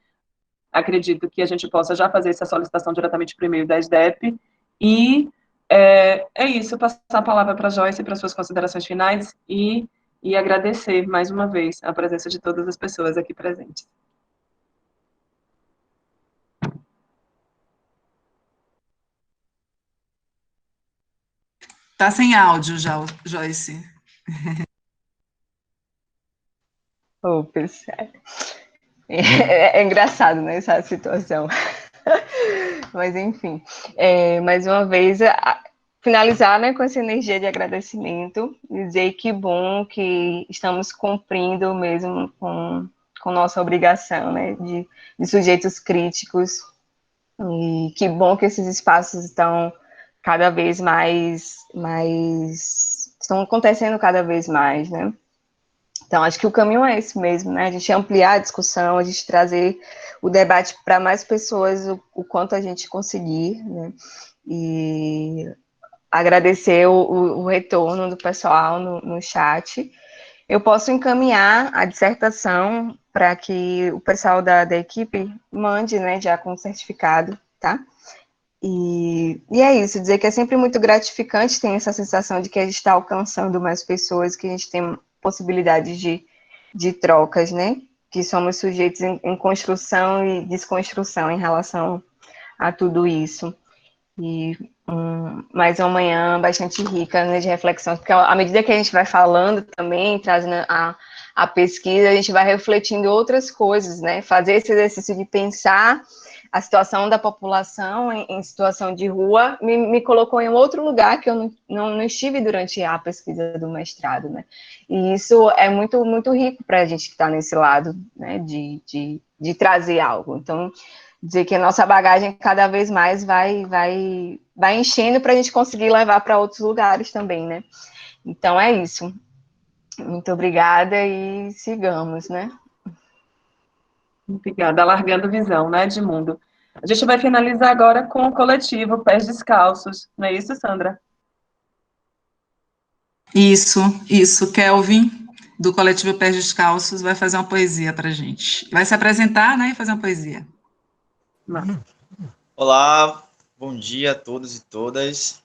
acredito que a gente possa já fazer essa solicitação diretamente por e-mail da SDEP. E é isso, passar a palavra para a Joyce para suas considerações finais e agradecer mais uma vez a presença de todas as pessoas aqui presentes. Tá sem áudio já, Joyce. Pessoal. É engraçado, né, essa situação. Mas, enfim, mais uma vez, finalizar, né, com essa energia de agradecimento, dizer que bom que estamos cumprindo mesmo com nossa obrigação, né, de sujeitos críticos, e que bom que esses espaços estão cada vez estão acontecendo cada vez mais, né. Então, acho que o caminho é esse mesmo, né? A gente ampliar a discussão, a gente trazer o debate para mais pessoas o quanto a gente conseguir, né? E agradecer o retorno do pessoal no chat. Eu posso encaminhar a dissertação para que o pessoal da equipe mande, né, já com o certificado, tá? E é isso, dizer que é sempre muito gratificante ter essa sensação de que a gente está alcançando mais pessoas, que a gente tem possibilidades de trocas, né? Que somos sujeitos em construção e desconstrução em relação a tudo isso. E mais uma manhã bastante rica, né, de reflexão, porque à medida que a gente vai falando também, trazendo a pesquisa, a gente vai refletindo outras coisas, né? Fazer esse exercício de pensar a situação da população em situação de rua me colocou em outro lugar que eu não estive durante a pesquisa do mestrado, né? E isso é muito, muito rico para a gente que está nesse lado, né, de trazer algo. Então, dizer que a nossa bagagem cada vez mais vai enchendo para a gente conseguir levar para outros lugares também, né? Então, é isso. Muito obrigada e sigamos, né? Obrigada. Alargando visão, né, de mundo. A gente vai finalizar agora com o coletivo Pés Descalços, não é isso, Sandra? Isso, Kelvin, do coletivo Pés Descalços, vai fazer uma poesia para a gente. Vai se apresentar, né, e fazer uma poesia. Olá, bom dia a todos e todas.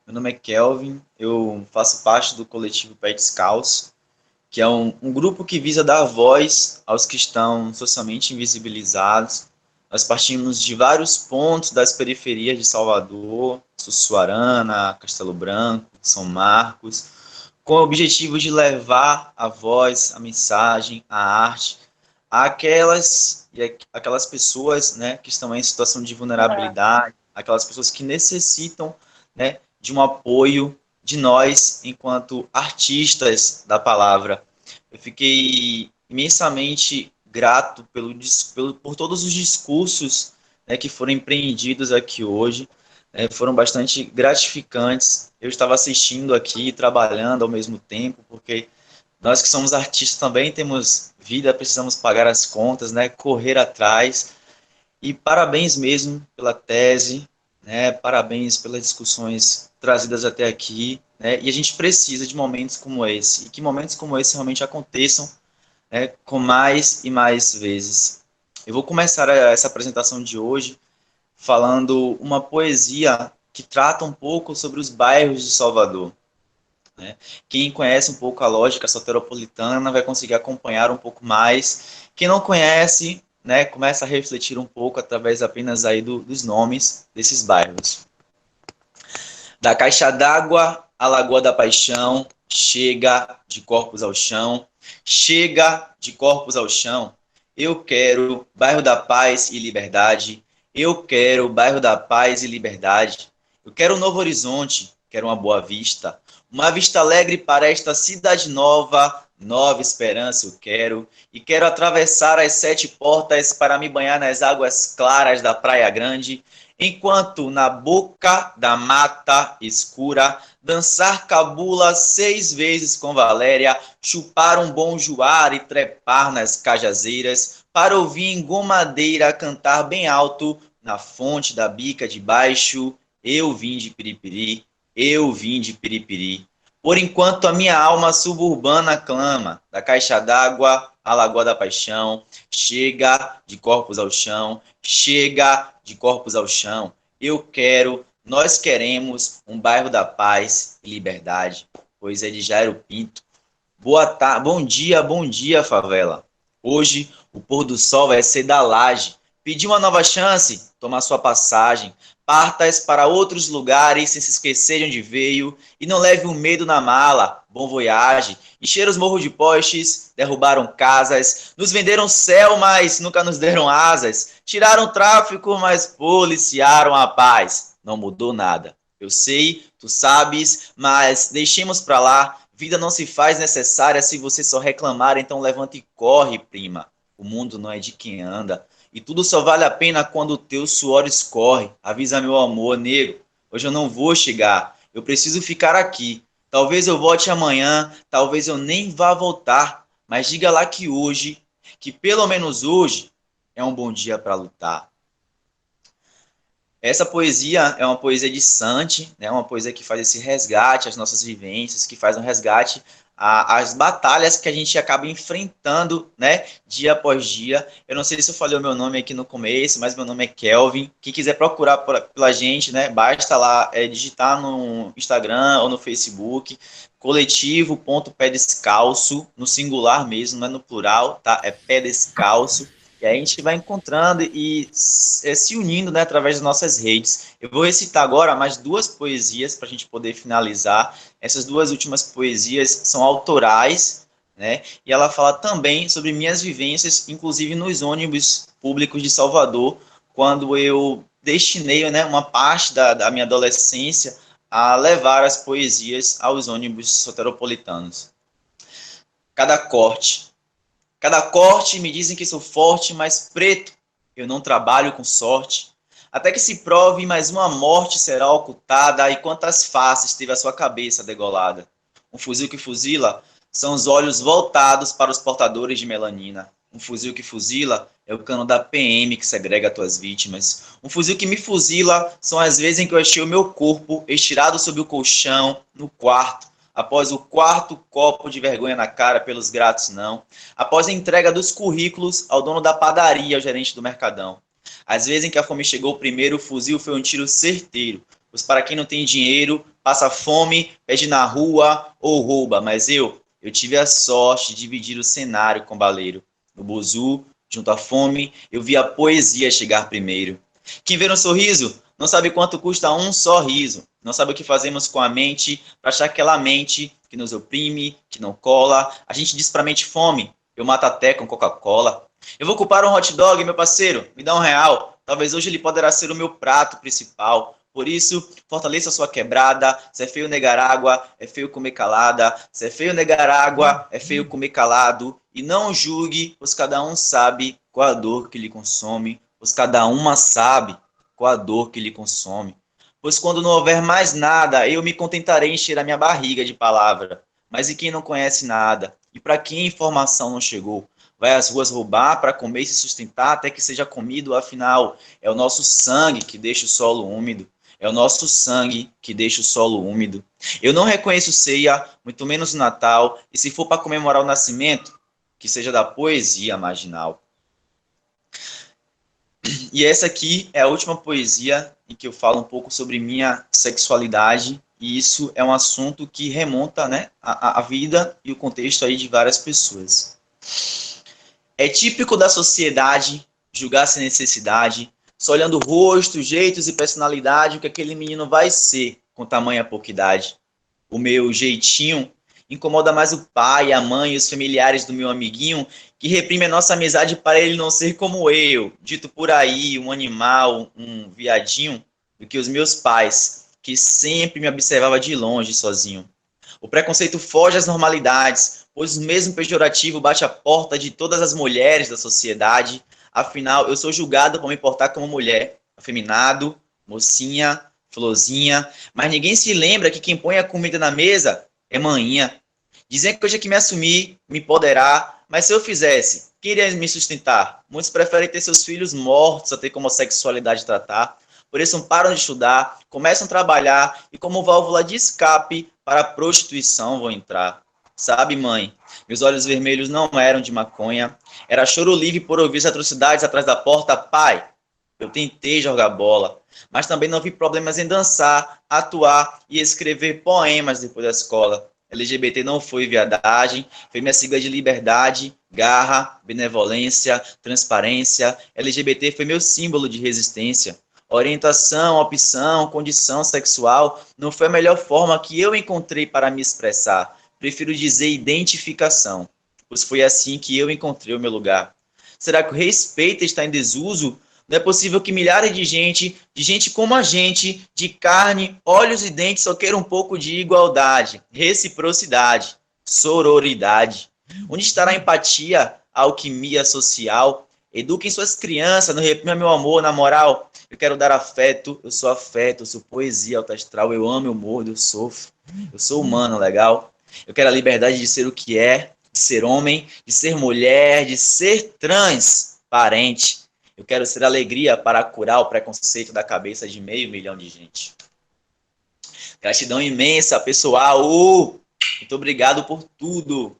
Meu nome é Kelvin, eu faço parte do coletivo Pés Descalços, que é um grupo que visa dar voz aos que estão socialmente invisibilizados. Nós partimos de vários pontos das periferias de Salvador, Sussuarana, Castelo Branco, São Marcos, com o objetivo de levar a voz, a mensagem, a arte aquelas pessoas, né, que estão em situação de vulnerabilidade, aquelas pessoas que necessitam, né, de um apoio de nós, enquanto artistas da palavra. Eu fiquei imensamente grato por todos os discursos, né, que foram empreendidos aqui hoje, foram bastante gratificantes. Eu estava assistindo aqui, trabalhando ao mesmo tempo, porque nós que somos artistas também temos vida, precisamos pagar as contas, né, correr atrás. E parabéns mesmo pela tese, né, parabéns pelas discussões trazidas até aqui, né, e a gente precisa de momentos como esse, e que momentos como esse realmente aconteçam, né, com mais e mais vezes. Eu vou começar essa apresentação de hoje falando uma poesia que trata um pouco sobre os bairros de Salvador. Né? Quem conhece um pouco a lógica soteropolitana vai conseguir acompanhar um pouco mais. Quem não conhece, né, começa a refletir um pouco através apenas aí dos nomes desses bairros. Da Caixa d'Água à Lagoa da Paixão, chega de corpos ao chão, chega de corpos ao chão. Eu quero bairro da paz e liberdade, eu quero bairro da paz e liberdade. Eu quero um Novo Horizonte, quero uma Boa Vista, uma vista alegre para esta cidade nova, nova esperança eu quero, e quero atravessar as 7 portas para me banhar nas águas claras da Praia Grande, enquanto na boca da mata escura, dançar cabula 6 vezes com Valéria, chupar um bom juar e trepar nas cajazeiras, para ouvir em gomadeira cantar bem alto, na fonte da bica de baixo, eu vim de Piripiri, eu vim de Piripiri. Por enquanto a minha alma suburbana clama, da Caixa d'Água à Lagoa da Paixão, chega de corpos ao chão, chega de corpos ao chão. Eu quero, nós queremos um bairro da paz e liberdade. Pois é de Jairo Pinto. Boa tarde, bom dia, favela. Hoje o pôr do sol vai ser da laje. Pedi uma nova chance, toma sua passagem. Partas para outros lugares sem se esquecer de onde veio e não leve o medo na mala. Bom voyage. Encheram os morros de postes, derrubaram casas, nos venderam céu, mas nunca nos deram asas. Tiraram o tráfico, mas policiaram a paz. Não mudou nada. Eu sei, tu sabes, mas deixemos pra lá. Vida não se faz necessária se você só reclamar, então levanta e corre, prima. O mundo não é de quem anda. E tudo só vale a pena quando o teu suor escorre. Avisa meu amor, nego. Hoje eu não vou chegar. Eu preciso ficar aqui. Talvez eu volte amanhã. Talvez eu nem vá voltar. Mas diga lá que hoje, que pelo menos hoje, é um bom dia para lutar. Essa poesia é uma poesia de Santi, né? Uma poesia que faz esse resgate às nossas vivências, que faz um resgate às batalhas que a gente acaba enfrentando, né, dia após dia. Eu não sei se eu falei o meu nome aqui no começo, mas meu nome é Kelvin. Quem quiser procurar pela gente, né, basta lá digitar no Instagram ou no Facebook, coletivo.pé descalço, no singular mesmo, não é no plural, tá? É pé descalço. E aí a gente vai encontrando e se unindo, né, através das nossas redes. Eu vou recitar agora mais 2 poesias para a gente poder finalizar. Essas 2 últimas poesias são autorais, né, e ela fala também sobre minhas vivências, inclusive nos ônibus públicos de Salvador, quando eu destinei, né, uma parte da minha adolescência a levar as poesias aos ônibus soteropolitanos. Cada corte me dizem que sou forte, mas preto, eu não trabalho com sorte. Até que se prove, mais uma morte será ocultada, e quantas faces teve a sua cabeça degolada. Um fuzil que fuzila são os olhos voltados para os portadores de melanina. Um fuzil que fuzila é o cano da PM que segrega as tuas vítimas. Um fuzil que me fuzila são as vezes em que eu achei o meu corpo estirado sob o colchão, no quarto, após o quarto copo de vergonha na cara pelos gratos não, após a entrega dos currículos ao dono da padaria, ao gerente do Mercadão. Às vezes em que a fome chegou primeiro, o fuzil foi um tiro certeiro, pois para quem não tem dinheiro, passa fome, pede na rua ou rouba, mas eu tive a sorte de dividir o cenário com o baleiro. No buzu, junto à fome, eu vi a poesia chegar primeiro. Quem vê um sorriso não sabe quanto custa um sorriso. Não sabe o que fazemos com a mente para achar aquela mente que nos oprime, que não cola. A gente diz pra mente fome, eu mato até com Coca-Cola. Eu vou culpar um hot dog, meu parceiro, me dá R$1. Talvez hoje ele poderá ser o meu prato principal. Por isso, fortaleça a sua quebrada. Se é feio negar água, é feio comer calada. Se é feio negar água, é feio comer calado. E não julgue, pois cada um sabe qual a dor que lhe consome. Pois cada uma sabe qual a dor que lhe consome. Pois quando não houver mais nada, eu me contentarei em encher a minha barriga de palavra. Mas e quem não conhece nada? E para quem a informação não chegou? Vai às ruas roubar para comer e se sustentar até que seja comido, afinal, é o nosso sangue que deixa o solo úmido. É o nosso sangue que deixa o solo úmido. Eu não reconheço ceia, muito menos o Natal, e se for para comemorar o nascimento, que seja da poesia marginal. E essa aqui é a última poesia em que eu falo um pouco sobre minha sexualidade, e isso é um assunto que remonta, né, a vida e o contexto aí de várias pessoas. É típico da sociedade julgar sem necessidade, só olhando o rosto, jeitos e personalidade, o que aquele menino vai ser com tamanha pouca idade. O meu jeitinho incomoda mais o pai, a mãe e os familiares do meu amiguinho, que reprime a nossa amizade para ele não ser como eu, dito por aí, um animal, um viadinho, do que os meus pais, que sempre me observava de longe sozinho. O preconceito foge às normalidades, pois o mesmo pejorativo bate à porta de todas as mulheres da sociedade. Afinal, eu sou julgado por me portar como mulher, afeminado, mocinha, florzinha, mas ninguém se lembra que quem põe a comida na mesa é manhinha. Dizem que hoje é que me assumir, me empoderar, mas se eu fizesse, queria me sustentar. Muitos preferem ter seus filhos mortos a ter como sexualidade tratar. Por isso não param de estudar, começam a trabalhar e como válvula de escape para a prostituição vão entrar. Sabe, mãe, meus olhos vermelhos não eram de maconha, era choro livre por ouvir as atrocidades atrás da porta. Pai, eu tentei jogar bola, mas também não vi problemas em dançar, atuar e escrever poemas depois da escola. LGBT não foi viadagem, foi minha sigla de liberdade, garra, benevolência, transparência. LGBT foi meu símbolo de resistência. Orientação, opção, condição sexual não foi a melhor forma que eu encontrei para me expressar. Prefiro dizer identificação, pois foi assim que eu encontrei o meu lugar. Será que o respeito está em desuso? Não é possível que milhares de gente como a gente, de carne, olhos e dentes, só queiram um pouco de igualdade, reciprocidade, sororidade. Onde estará a empatia, a alquimia social? Eduquem suas crianças, não reprima meu amor, na moral. Eu quero dar afeto, eu sou poesia alta astral, eu amo, eu mordo, eu sofro. Eu sou humano, legal? Eu quero a liberdade de ser o que é, de ser homem, de ser mulher, de ser transparente. Eu quero ser alegria para curar o preconceito da cabeça de 500 mil de gente. Gratidão imensa, pessoal. Muito obrigado por tudo.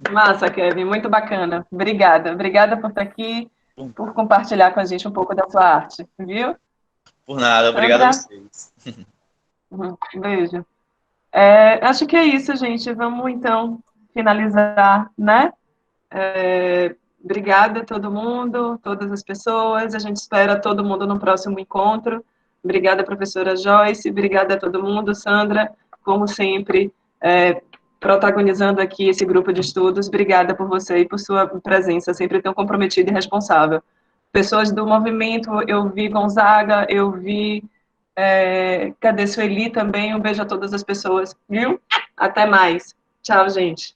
Massa, Kevin, muito bacana. Obrigada. Obrigada por estar aqui, por compartilhar com a gente um pouco da sua arte, viu? Por nada, obrigado a vocês. Beijo. Acho que é isso, gente. Vamos, então, finalizar, né? Obrigada a todo mundo, todas as pessoas. A gente espera todo mundo no próximo encontro. Obrigada, professora Joyce. Obrigada a todo mundo. Sandra, como sempre, protagonizando aqui esse grupo de estudos. Obrigada por você e por sua presença, sempre tão comprometida e responsável. Pessoas do movimento, eu vi Gonzaga, eu vi... cadê Sueli também? Um beijo a todas as pessoas, viu? Até mais. Tchau, gente.